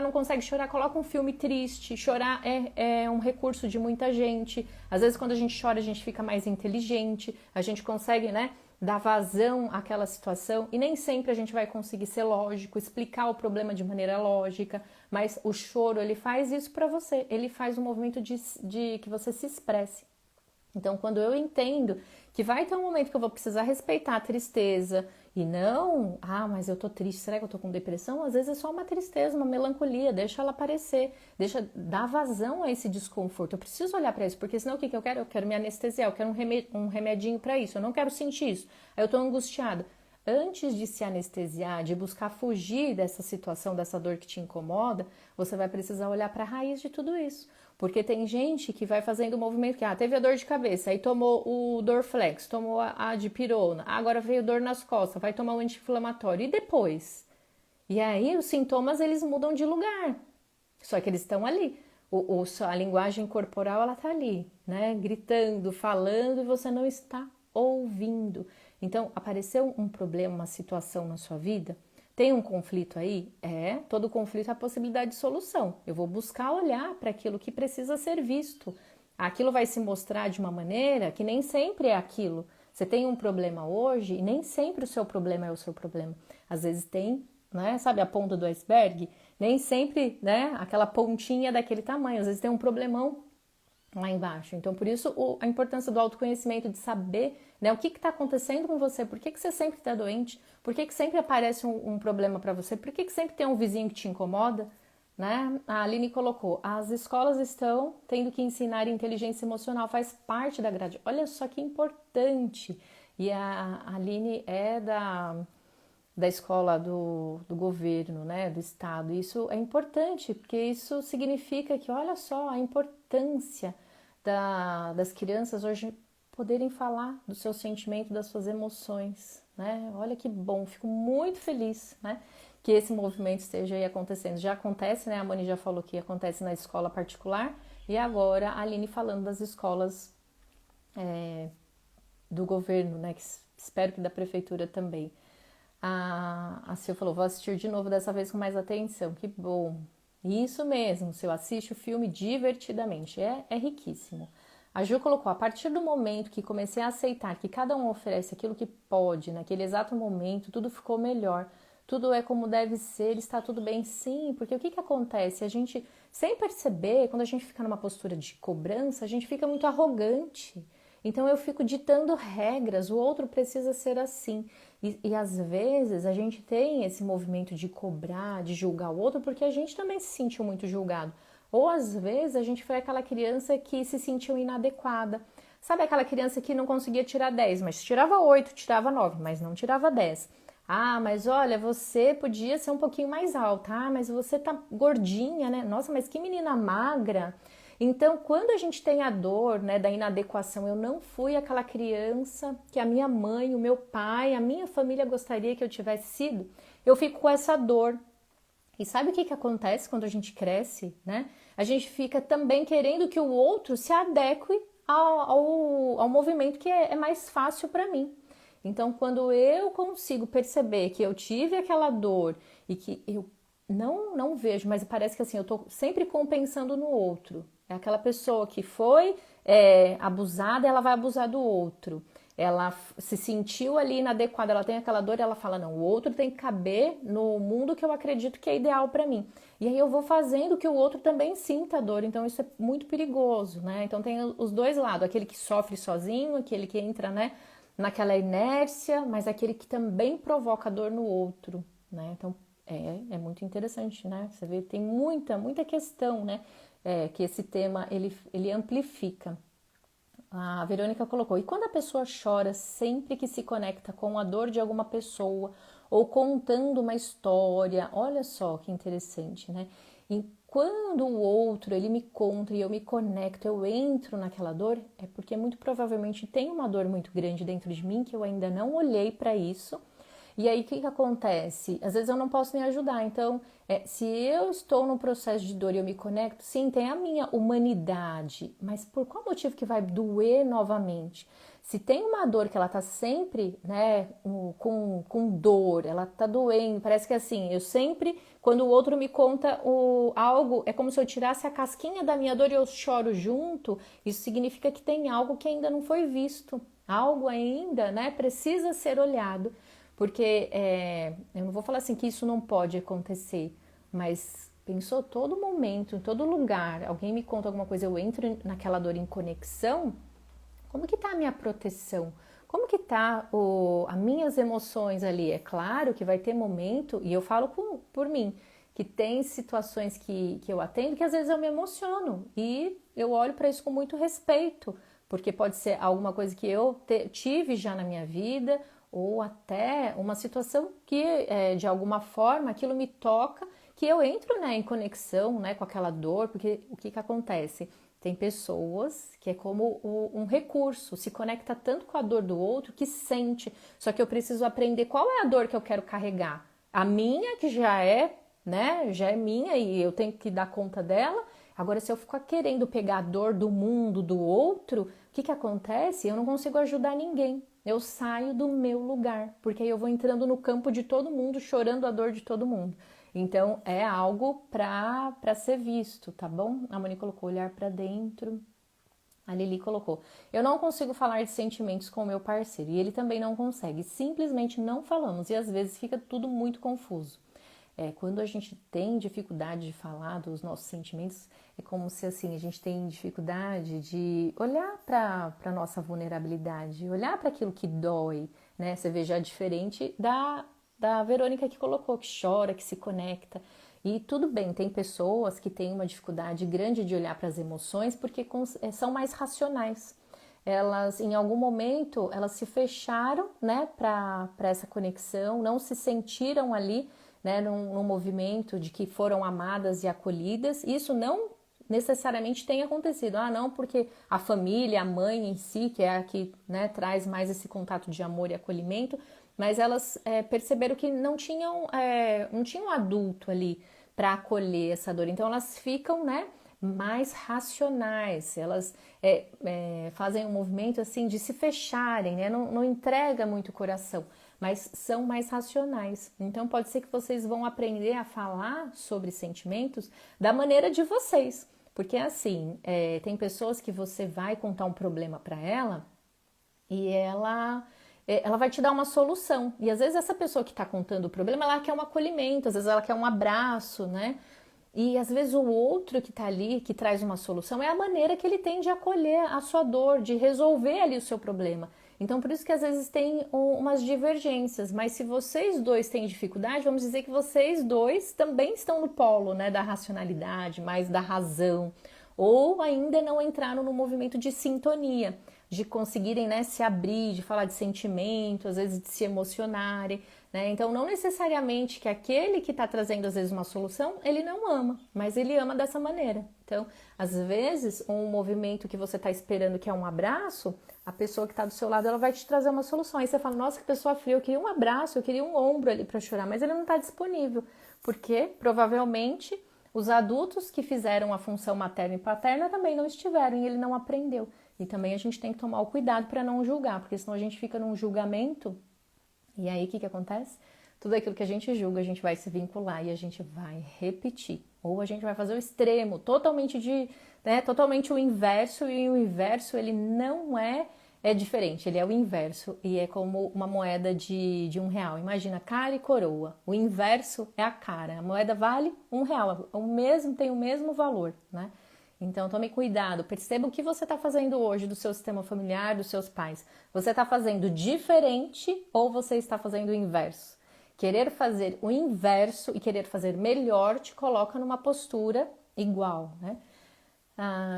não consegue chorar, coloca um filme triste. Chorar é um recurso de muita gente. Às vezes quando a gente chora, a gente fica mais inteligente, a gente consegue, né, dar vazão àquela situação, e nem sempre a gente vai conseguir ser lógico, explicar o problema de maneira lógica, mas o choro, ele faz isso para você, ele faz um movimento de que você se expresse. Então, quando eu entendo que vai ter um momento que eu vou precisar respeitar a tristeza e não, mas eu tô triste, será que eu tô com depressão? Às vezes é só uma tristeza, uma melancolia, deixa ela aparecer, deixa dar vazão a esse desconforto. Eu preciso olhar para isso, porque senão o que eu quero? Eu quero me anestesiar, eu quero um remedinho para isso, eu não quero sentir isso. Aí eu tô angustiada. Antes de se anestesiar, de buscar fugir dessa situação, dessa dor que te incomoda, você vai precisar olhar para a raiz de tudo isso. Porque tem gente que vai fazendo o movimento que teve a dor de cabeça, aí tomou o Dorflex, tomou a dipirona, agora veio dor nas costas, vai tomar o anti-inflamatório. E depois? E aí os sintomas, eles mudam de lugar. Só que eles estão ali. A linguagem corporal, ela tá ali, né? Gritando, falando, e você não está ouvindo. Então, apareceu um problema, uma situação na sua vida? Tem um conflito aí? Todo conflito é a possibilidade de solução. Eu vou buscar olhar para aquilo que precisa ser visto. Aquilo vai se mostrar de uma maneira que nem sempre é aquilo. Você tem um problema hoje e nem sempre o seu problema é o seu problema. Às vezes tem, né? Sabe a ponta do iceberg? Nem sempre, né? Aquela pontinha daquele tamanho. Às vezes tem um problemão lá embaixo. Então, por isso, a importância do autoconhecimento, de saber, né, o que está acontecendo com você, por que você sempre está doente, por que sempre aparece um problema para você, por que sempre tem um vizinho que te incomoda, né? A Aline colocou, as escolas estão tendo que ensinar inteligência emocional, faz parte da grade. Olha só que importante. E a Aline é da escola do governo, né, do estado. Isso é importante, porque isso significa que, olha só, a importância das crianças hoje poderem falar do seu sentimento, das suas emoções, né? Olha que bom, fico muito feliz, né, que esse movimento esteja aí acontecendo. Já acontece, né, a Mani já falou que acontece na escola particular, e agora a Aline falando das escolas do governo, né, que espero que da prefeitura também. A Sil falou, vou assistir de novo, dessa vez com mais atenção. Que bom. Isso mesmo, Sil, assiste o filme divertidamente. É riquíssimo. A Ju colocou, a partir do momento que comecei a aceitar que cada um oferece aquilo que pode, naquele exato momento, tudo ficou melhor. Tudo é como deve ser, está tudo bem, sim. Porque o que acontece? A gente, sem perceber, quando a gente fica numa postura de cobrança, a gente fica muito arrogante. Então eu fico ditando regras, o outro precisa ser assim. E às vezes a gente tem esse movimento de cobrar, de julgar o outro, porque a gente também se sentiu muito julgado. Ou às vezes a gente foi aquela criança que se sentiu inadequada. Sabe aquela criança que não conseguia tirar 10, mas tirava 8, tirava 9, mas não tirava 10. Mas olha, você podia ser um pouquinho mais alta. Mas você tá gordinha, né? Nossa, mas que menina magra. Então, quando a gente tem a dor, né, da inadequação, eu não fui aquela criança que a minha mãe, o meu pai, a minha família gostaria que eu tivesse sido, eu fico com essa dor. E sabe o que acontece quando a gente cresce, né? A gente fica também querendo que o outro se adeque ao movimento que é mais fácil para mim. Então, quando eu consigo perceber que eu tive aquela dor e que eu não vejo, mas parece que assim, eu tô sempre compensando no outro. É aquela pessoa que foi abusada, ela vai abusar do outro. Ela se sentiu ali inadequada, ela tem aquela dor e ela fala, não, o outro tem que caber no mundo que eu acredito que é ideal para mim. E aí eu vou fazendo que o outro também sinta a dor, então isso é muito perigoso, né? Então tem os dois lados, aquele que sofre sozinho, aquele que entra, né, naquela inércia, mas aquele que também provoca dor no outro, né? Então é muito interessante, né? Você vê, tem muita questão, né? Que esse tema ele amplifica. A Verônica colocou, e quando a pessoa chora sempre que se conecta com a dor de alguma pessoa ou contando uma história, olha só que interessante, né? E quando o outro ele me conta e eu me conecto, eu entro naquela dor, é porque muito provavelmente tem uma dor muito grande dentro de mim que eu ainda não olhei para isso. E aí, o que acontece? Às vezes eu não posso nem ajudar. Então, se eu estou num processo de dor e eu me conecto, sim, tem a minha humanidade, mas por qual motivo que vai doer novamente? Se tem uma dor que ela tá sempre, né, com dor, ela tá doendo, parece que assim, eu sempre, quando o outro me conta algo, é como se eu tirasse a casquinha da minha dor e eu choro junto, isso significa que tem algo que ainda não foi visto, algo ainda, né, precisa ser olhado. Porque eu não vou falar assim que isso não pode acontecer, mas pensou todo momento, em todo lugar, alguém me conta alguma coisa, eu entro naquela dor em conexão, como que tá a minha proteção? Como que tá as minhas emoções ali? É claro que vai ter momento, e eu falo por mim, que tem situações que eu atendo que às vezes eu me emociono e eu olho para isso com muito respeito, porque pode ser alguma coisa que eu tive já na minha vida, ou até uma situação que de alguma forma aquilo me toca, que eu entro, né, em conexão, né, com aquela dor, porque o que acontece? Tem pessoas que é como um recurso, se conecta tanto com a dor do outro que sente, só que eu preciso aprender qual é a dor que eu quero carregar. A minha, que já é, né, já é minha e eu tenho que dar conta dela. Agora, se eu ficar querendo pegar a dor do mundo do outro, o que acontece? Eu não consigo ajudar ninguém. Eu saio do meu lugar, porque aí eu vou entrando no campo de todo mundo, chorando a dor de todo mundo. Então, é algo para ser visto, tá bom? A Moni colocou olhar para dentro. A Lili colocou, eu não consigo falar de sentimentos com o meu parceiro e ele também não consegue. Simplesmente não falamos e às vezes fica tudo muito confuso. Quando a gente tem dificuldade de falar dos nossos sentimentos, é como se assim a gente tem dificuldade de olhar para a nossa vulnerabilidade, olhar para aquilo que dói, né? Você vê já diferente da Verônica que colocou, que chora, que se conecta. E tudo bem, tem pessoas que têm uma dificuldade grande de olhar para as emoções porque são mais racionais. Elas, em algum momento, elas se fecharam, né, para essa conexão, não se sentiram ali, né, num movimento de que foram amadas e acolhidas. Isso não necessariamente tem acontecido. Ah, não, porque a família, a mãe em si, que é a que, né, traz mais esse contato de amor e acolhimento, mas elas perceberam que não tinham um adulto ali para acolher essa dor. Então elas ficam, né, mais racionais, elas fazem um movimento assim de se fecharem, né? Não entrega muito o coração, mas são mais racionais. Então pode ser que vocês vão aprender a falar sobre sentimentos da maneira de vocês, porque assim, tem pessoas que você vai contar um problema para ela e ela vai te dar uma solução. E às vezes essa pessoa que está contando o problema, ela quer um acolhimento, às vezes ela quer um abraço, né? E às vezes o outro que está ali, que traz uma solução, é a maneira que ele tem de acolher a sua dor, de resolver ali o seu problema. Então, por isso que às vezes tem umas divergências, mas se vocês dois têm dificuldade, vamos dizer que vocês dois também estão no polo, né, da racionalidade, mais da razão, ou ainda não entraram no movimento de sintonia, de conseguirem, né, se abrir, de falar de sentimento, às vezes de se emocionarem, né? Então, não necessariamente que aquele que está trazendo, às vezes, uma solução, ele não ama, mas ele ama dessa maneira. Então, às vezes, um movimento que você está esperando, que é um abraço, a pessoa que está do seu lado, ela vai te trazer uma solução. Aí você fala, nossa, que pessoa fria, eu queria um abraço, eu queria um ombro ali para chorar, mas ele não está disponível, porque provavelmente Os adultos que fizeram a função materna e paterna também não estiveram e ele não aprendeu. E também a gente tem que tomar o cuidado para não julgar, porque senão a gente fica num julgamento. E aí o que acontece? Tudo aquilo que a gente julga, a gente vai se vincular e a gente vai repetir. Ou a gente vai fazer o extremo, totalmente totalmente o inverso, e o inverso ele não é diferente, ele é o inverso e é como uma moeda de R$ 1. Imagina, cara e coroa. O inverso é a cara. A moeda vale R$ 1, tem o mesmo valor, né? Então tome cuidado, perceba o que você está fazendo hoje do seu sistema familiar, dos seus pais. Você está fazendo diferente ou você está fazendo o inverso? Querer fazer o inverso e querer fazer melhor te coloca numa postura igual, né?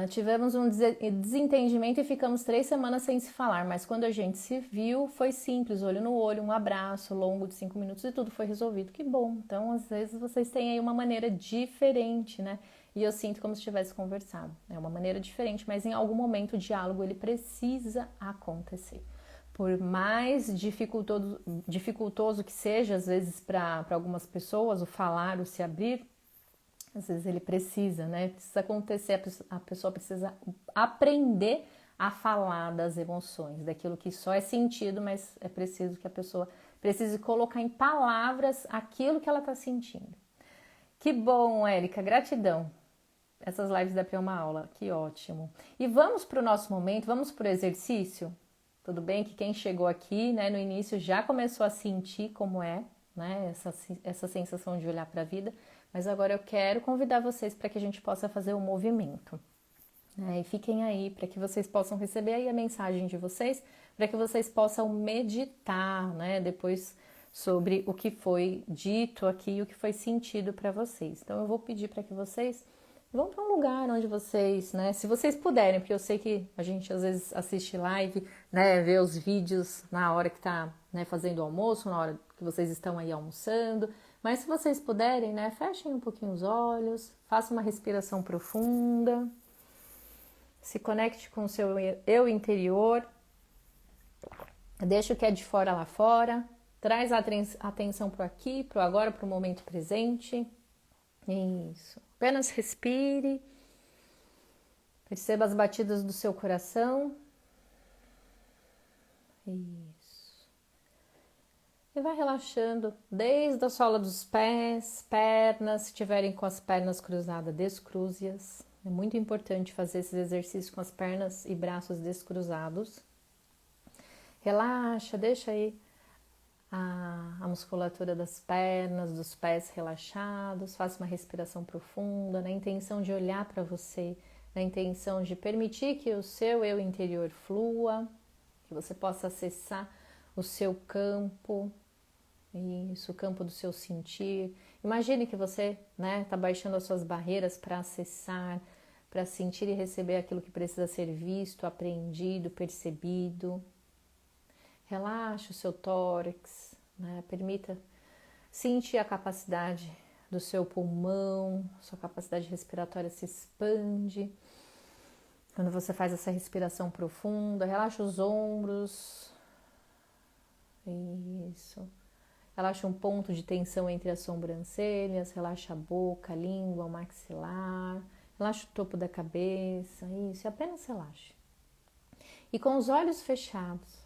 Tivemos um desentendimento e ficamos 3 semanas sem se falar, mas quando a gente se viu, foi simples, olho no olho, um abraço longo de 5 minutos e tudo foi resolvido. Que bom! Então, às vezes, vocês têm aí uma maneira diferente, né? E eu sinto como se tivesse conversado. É uma maneira diferente, mas em algum momento o diálogo ele precisa acontecer. Por mais dificultoso que seja, às vezes, para algumas pessoas, o falar, o se abrir, às vezes ele precisa, né? Precisa acontecer, a pessoa precisa aprender a falar das emoções, daquilo que só é sentido, mas é preciso que a pessoa precise colocar em palavras aquilo que ela está sentindo. Que bom, Érica, gratidão. Essas lives da uma aula, que ótimo. E vamos para o nosso momento, vamos para o exercício? Tudo bem que quem chegou aqui, né, no início já começou a sentir como é, né, essa sensação de olhar para a vida, mas agora eu quero convidar vocês para que a gente possa fazer o movimento. E fiquem aí para que vocês possam receber aí a mensagem de vocês, para que vocês possam meditar, né, depois sobre o que foi dito aqui, o que foi sentido para vocês. Então eu vou pedir para que vocês vão para um lugar onde vocês, né, se vocês puderem, porque eu sei que a gente às vezes assiste live, né, vê os vídeos na hora que está, né, fazendo o almoço, na hora que vocês estão aí almoçando, mas se vocês puderem, né, fechem um pouquinho os olhos, façam uma respiração profunda, se conecte com o seu eu interior, deixa o que é de fora lá fora, traz a atenção para o aqui, para o agora, para o momento presente. Isso. Apenas respire, perceba as batidas do seu coração. Isso. E vai relaxando desde a sola dos pés, pernas, se tiverem com as pernas cruzadas, descruze-as. É muito importante fazer esses exercícios com as pernas e braços descruzados. Relaxa, deixa aí a musculatura das pernas, dos pés relaxados, faça uma respiração profunda, na intenção de olhar para você, na intenção de permitir que o seu eu interior flua, que você possa acessar o seu campo, isso, o campo do seu sentir. Imagine que você, né, está baixando as suas barreiras para acessar, para sentir e receber aquilo que precisa ser visto, aprendido, percebido. Relaxe o seu tórax, né? Permita sentir a capacidade do seu pulmão, sua capacidade respiratória se expande. Quando você faz essa respiração profunda, relaxa os ombros. Isso. Relaxa um ponto de tensão entre as sobrancelhas, relaxa a boca, a língua, o maxilar. Relaxa o topo da cabeça, isso, apenas relaxe. E com os olhos fechados,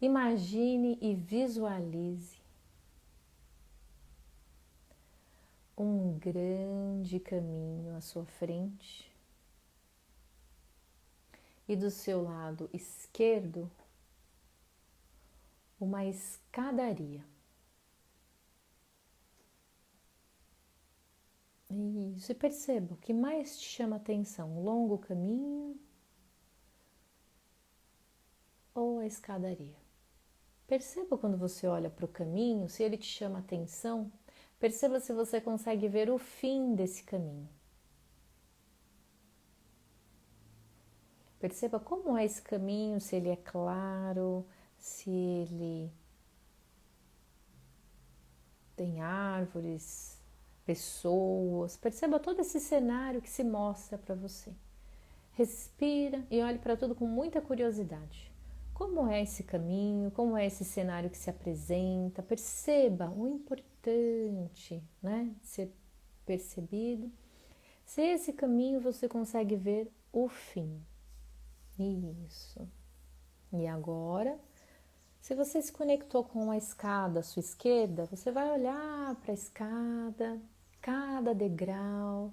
imagine e visualize um grande caminho à sua frente e do seu lado esquerdo uma escadaria. Isso, e perceba o que mais te chama atenção, um longo caminho ou a escadaria. Perceba quando você olha para o caminho, se ele te chama atenção, perceba se você consegue ver o fim desse caminho. Perceba como é esse caminho, se ele é claro, se ele tem árvores, pessoas. Perceba todo esse cenário que se mostra para você. Respira e olhe para tudo com muita curiosidade. Como é esse caminho? Como é esse cenário que se apresenta? Perceba o importante, né? percebido. Se esse caminho você consegue ver o fim. Isso. E agora, se você se conectou com a escada à sua esquerda, você vai olhar para a escada, cada degrau,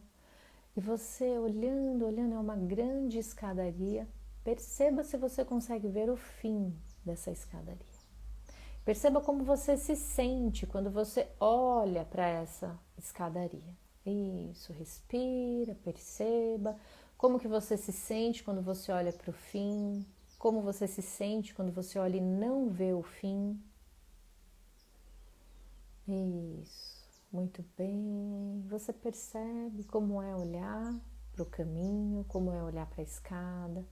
e você olhando, é uma grande escadaria. Perceba se você consegue ver o fim dessa escadaria. Perceba como você se sente quando você olha para essa escadaria. Isso, respira, perceba como que você se sente quando você olha para o fim, como você se sente quando você olha e não vê o fim. Isso, muito bem. Você percebe como é olhar para o caminho, como é olhar para a escada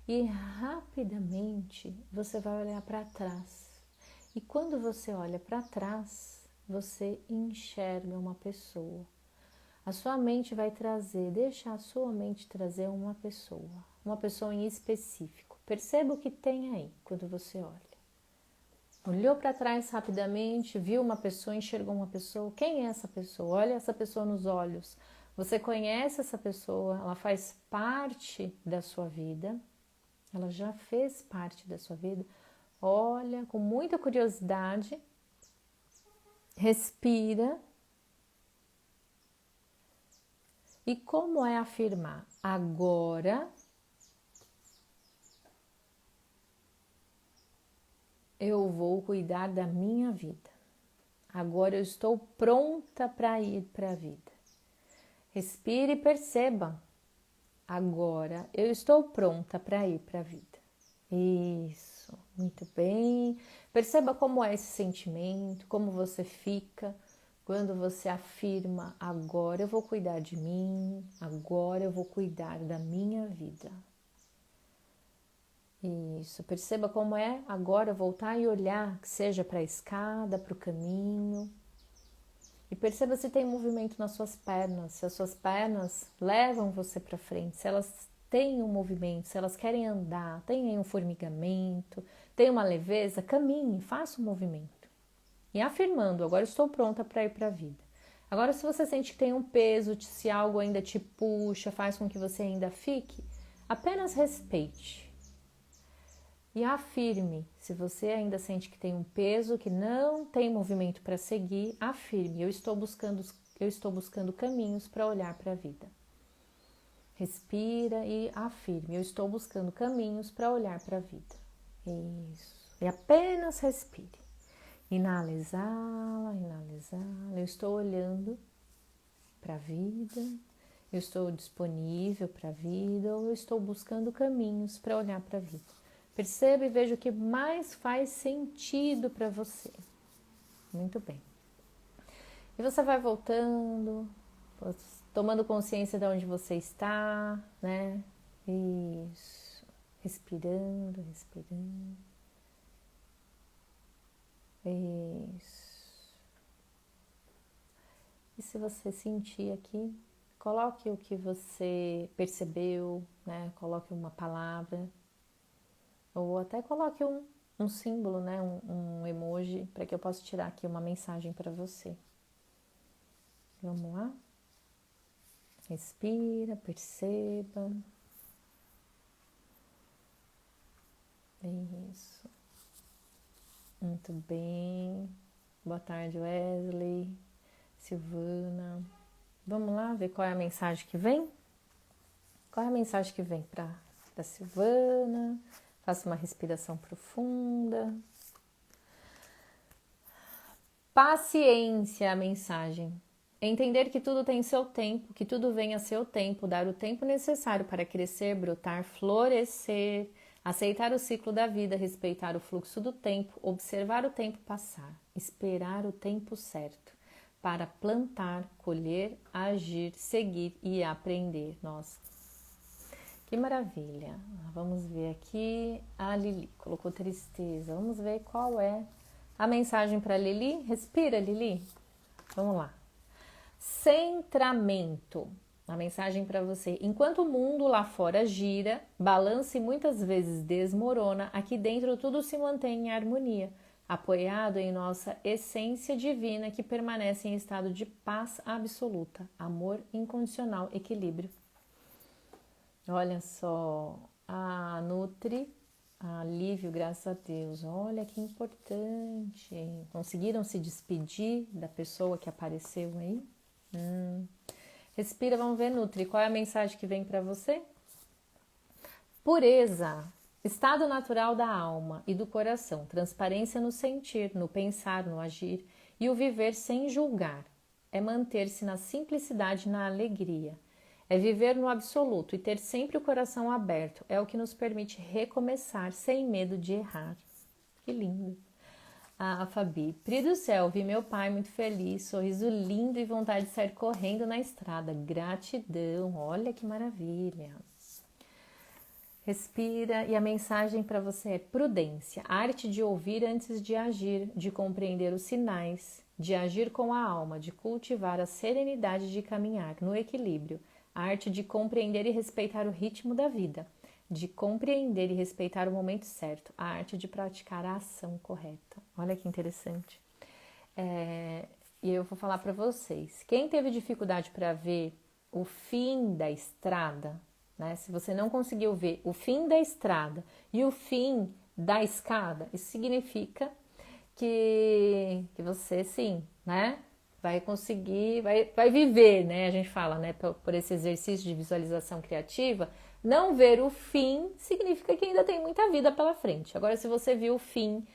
e rapidamente você vai olhar para trás. E quando você olha para trás, você enxerga uma pessoa. A sua mente vai trazer, deixa a sua mente trazer uma pessoa em específico. Perceba o que tem aí quando você olha. Olhou para trás rapidamente, viu uma pessoa, enxergou uma pessoa. Quem é essa pessoa? Olha essa pessoa nos olhos. Você conhece essa pessoa, ela faz parte da sua vida, ela já fez parte da sua vida. Olha com muita curiosidade, respira. E como é afirmar? Agora eu vou cuidar da minha vida. Agora eu estou pronta para ir para a vida. Respire e perceba. Agora eu estou pronta para ir para a vida. Isso, muito bem. Perceba como é esse sentimento, como você fica quando você afirma: agora eu vou cuidar de mim, agora eu vou cuidar da minha vida. Isso, perceba como é agora voltar e olhar, que seja para a escada, para o caminho. E perceba se tem movimento nas suas pernas, se as suas pernas levam você para frente, se elas têm um movimento, se elas querem andar, tem um formigamento, tem uma leveza, caminhe, faça um movimento. E afirmando, agora estou pronta para ir para a vida. Agora, se você sente que tem um peso, se algo ainda te puxa, faz com que você ainda fique, apenas respeite. E afirme, se você ainda sente que tem um peso, que não tem movimento para seguir, afirme, eu estou buscando caminhos para olhar para a vida. Respira e afirme, eu estou buscando caminhos para olhar para a vida. Isso. E apenas respire. Inala, exala, eu estou olhando para a vida, eu estou disponível para a vida, ou eu estou buscando caminhos para olhar para a vida. Perceba e veja o que mais faz sentido para você. Muito bem. E você vai voltando, tomando consciência de onde você está, né? Isso. Respirando. Isso. E se você sentir aqui, coloque o que você percebeu, né? Coloque uma palavra. Ou até coloque um símbolo, né? Um emoji, para que eu possa tirar aqui uma mensagem para você. Vamos lá? Respira, perceba. Isso. Muito bem. Boa tarde, Wesley, Silvana. Vamos lá ver qual é a mensagem que vem? Qual é a mensagem que vem para Silvana? Faça uma respiração profunda. Paciência, a mensagem. Entender que tudo tem seu tempo, que tudo vem a seu tempo, dar o tempo necessário para crescer, brotar, florescer, aceitar o ciclo da vida, respeitar o fluxo do tempo, observar o tempo passar, esperar o tempo certo, para plantar, colher, agir, seguir e aprender. Nossa, que maravilha! Vamos ver aqui, a Lili colocou tristeza. Vamos ver qual é a mensagem para Lili. Respira, Lili. Vamos lá. Centramento. A mensagem para você. Enquanto o mundo lá fora gira, balança e muitas vezes desmorona, aqui dentro tudo se mantém em harmonia. apoiado em nossa essência divina que permanece em estado de paz absoluta, amor incondicional, equilíbrio. Olha só, a Nutri, a Lívio, graças a Deus, olha que importante. Conseguiram se despedir da pessoa que apareceu aí? Respira, vamos ver, Nutri, qual é a mensagem que vem para você? Pureza, estado natural da alma e do coração, transparência no sentir, no pensar, no agir e o viver sem julgar. É manter-se na simplicidade, na alegria. É viver no absoluto e ter sempre o coração aberto. É o que nos permite recomeçar sem medo de errar. Que lindo! A Fabi, Pri do céu, vi meu pai muito feliz, sorriso lindo e vontade de sair correndo na estrada. Gratidão, olha que maravilha! Respira e a mensagem para você é prudência, arte de ouvir antes de agir, de compreender os sinais, de agir com a alma, de cultivar a serenidade de caminhar no equilíbrio, a arte de compreender e respeitar o ritmo da vida, de compreender e respeitar o momento certo, a arte de praticar a ação correta. Olha que interessante. E eu vou falar para vocês, quem teve dificuldade para ver o fim da estrada, né? Se você não conseguiu ver o fim da estrada e o fim da escada, isso significa que você sim, né? Vai conseguir, vai viver, né? A gente fala, né? Por esse exercício de visualização criativa, não ver o fim significa que ainda tem muita vida pela frente. Agora, se você viu o fim,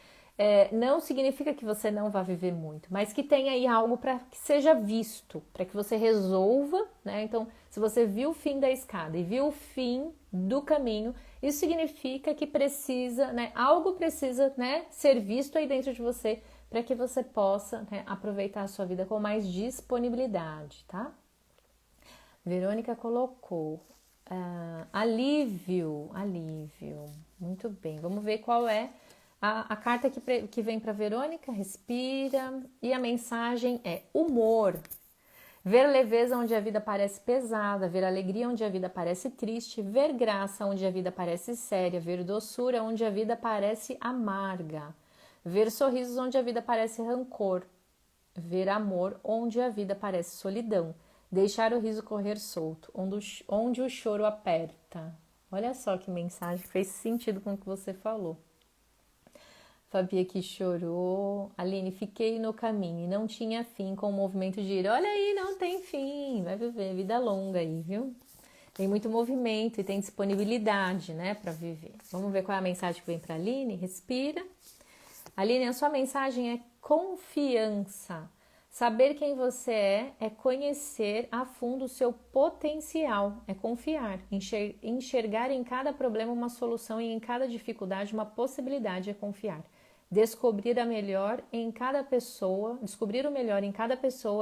não significa que você não vai viver muito, mas que tenha aí algo para que seja visto, para que você resolva, né? Então, se você viu o fim da escada e viu o fim do caminho, isso significa que precisa, né? Algo precisa, né? Ser visto aí dentro de você para que você possa, né, aproveitar a sua vida com mais disponibilidade, tá? Verônica colocou alívio, muito bem, vamos ver qual é a carta que vem para Verônica. Respira e a mensagem é humor. Ver leveza onde a vida parece pesada, ver alegria onde a vida parece triste, ver graça onde a vida parece séria, ver doçura onde a vida parece amarga, ver sorrisos onde a vida parece rancor, ver amor onde a vida parece solidão, deixar o riso correr solto, onde o choro aperta. Olha só que mensagem, fez sentido com o que você falou. Fabi aqui chorou. Aline, fiquei no caminho e não tinha fim com o movimento de ir. Olha aí, não tem fim. Vai viver vida longa aí, viu? Tem muito movimento e tem disponibilidade, né, para viver. Vamos ver qual é a mensagem que vem para Aline. Respira. Aline, a sua mensagem é confiança. Saber quem você é conhecer a fundo o seu potencial, é confiar. Enxergar em cada problema uma solução e em cada dificuldade uma possibilidade, é confiar. Descobrir o melhor em cada pessoa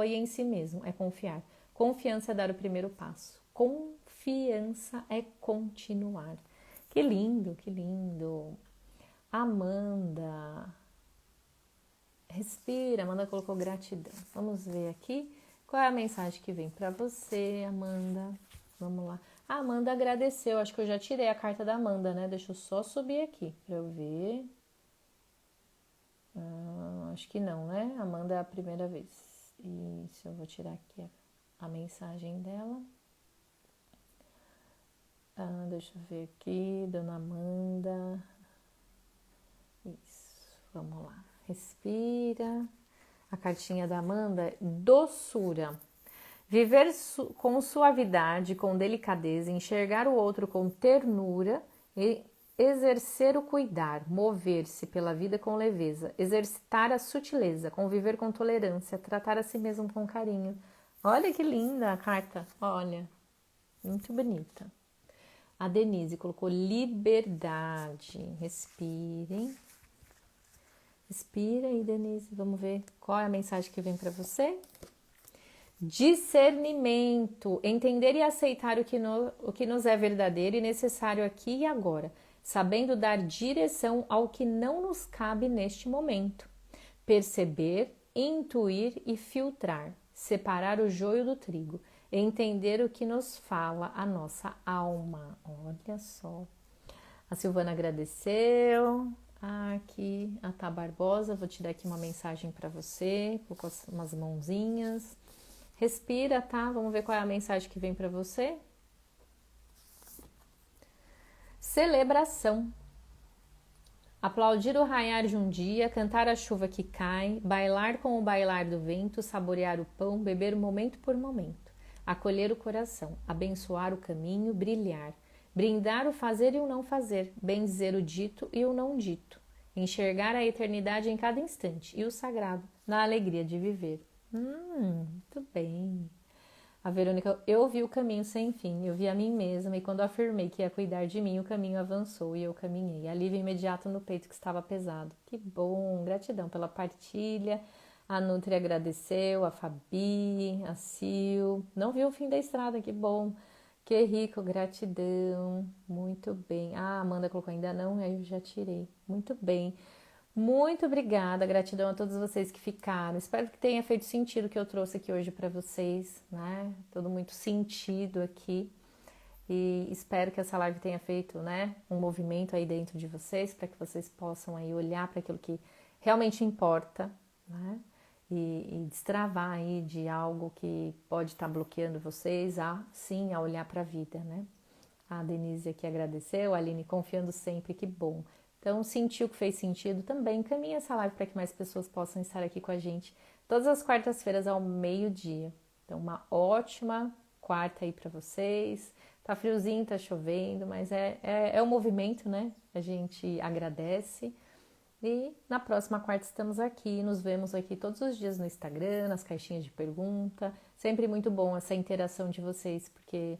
e em si mesmo, é confiar. Confiança é dar o primeiro passo. Confiança é continuar. Que lindo, que lindo. Amanda. Respira, Amanda colocou gratidão. Vamos ver aqui qual é a mensagem que vem para você, Amanda. Vamos lá. A Amanda agradeceu, acho que eu já tirei a carta da Amanda, né? Deixa eu só subir aqui para eu ver. Acho que não, né? Amanda é a primeira vez. Isso, eu vou tirar aqui a mensagem dela. Deixa eu ver aqui, Dona Amanda. Isso, vamos lá. Respira. A cartinha da Amanda é doçura. Viver com suavidade, com delicadeza, enxergar o outro com ternura e exercer o cuidar, mover-se pela vida com leveza, exercitar a sutileza, conviver com tolerância, tratar a si mesmo com carinho. Olha que linda a carta, olha, muito bonita. A Denise colocou liberdade. Respirem. Respira aí, Denise. Vamos ver qual é a mensagem que vem para você. Discernimento. Entender e aceitar o que nos é verdadeiro e necessário aqui e agora, sabendo dar direção ao que não nos cabe neste momento. Perceber, intuir e filtrar. Separar o joio do trigo. Entender o que nos fala a nossa alma. Olha só. A Silvana agradeceu. Aqui, a Tá Barbosa, vou te dar aqui uma mensagem para você, com umas mãozinhas. Respira, tá? Vamos ver qual é a mensagem que vem para você. Celebração. Aplaudir o raiar de um dia, cantar a chuva que cai, bailar com o bailar do vento, saborear o pão, beber momento por momento, acolher o coração, abençoar o caminho, brilhar, brindar o fazer e o não fazer, bendizer o dito e o não dito, enxergar a eternidade em cada instante e o sagrado na alegria de viver. Muito bem. A Verônica, eu vi o caminho sem fim, eu vi a mim mesma e quando afirmei que ia cuidar de mim, o caminho avançou e eu caminhei. Alívio imediato no peito que estava pesado. Que bom, gratidão pela partilha. A Nutri agradeceu, a Fabi, a Sil. Não viu o fim da estrada, que bom. Que rico, gratidão. Muito bem. Ah, a Amanda colocou ainda não, aí eu já tirei. Muito bem. Muito obrigada, gratidão a todos vocês que ficaram. Espero que tenha feito sentido o que eu trouxe aqui hoje para vocês, né? Tudo muito sentido aqui. E espero que essa live tenha feito, né, um movimento aí dentro de vocês, para que vocês possam aí olhar para aquilo que realmente importa, né? E destravar aí de algo que pode estar bloqueando vocês a olhar para a vida, né? A Denise aqui agradeceu, a Aline confiando sempre, que bom. Então, sentiu que fez sentido também. Encaminha essa live para que mais pessoas possam estar aqui com a gente todas as quartas-feiras ao meio-dia. Então, uma ótima quarta aí para vocês. Tá friozinho, tá chovendo, mas é um movimento, né? A gente agradece. E na próxima quarta estamos aqui, nos vemos aqui todos os dias no Instagram, nas caixinhas de pergunta. Sempre muito bom essa interação de vocês, porque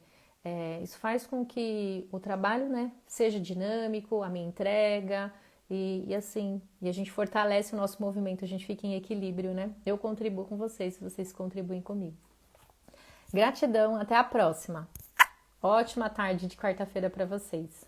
isso faz com que o trabalho, né, seja dinâmico, a minha entrega e assim, e a gente fortalece o nosso movimento, a gente fica em equilíbrio, né? Eu contribuo com vocês, vocês contribuem comigo. Gratidão, até a próxima. Ótima tarde de quarta-feira para vocês.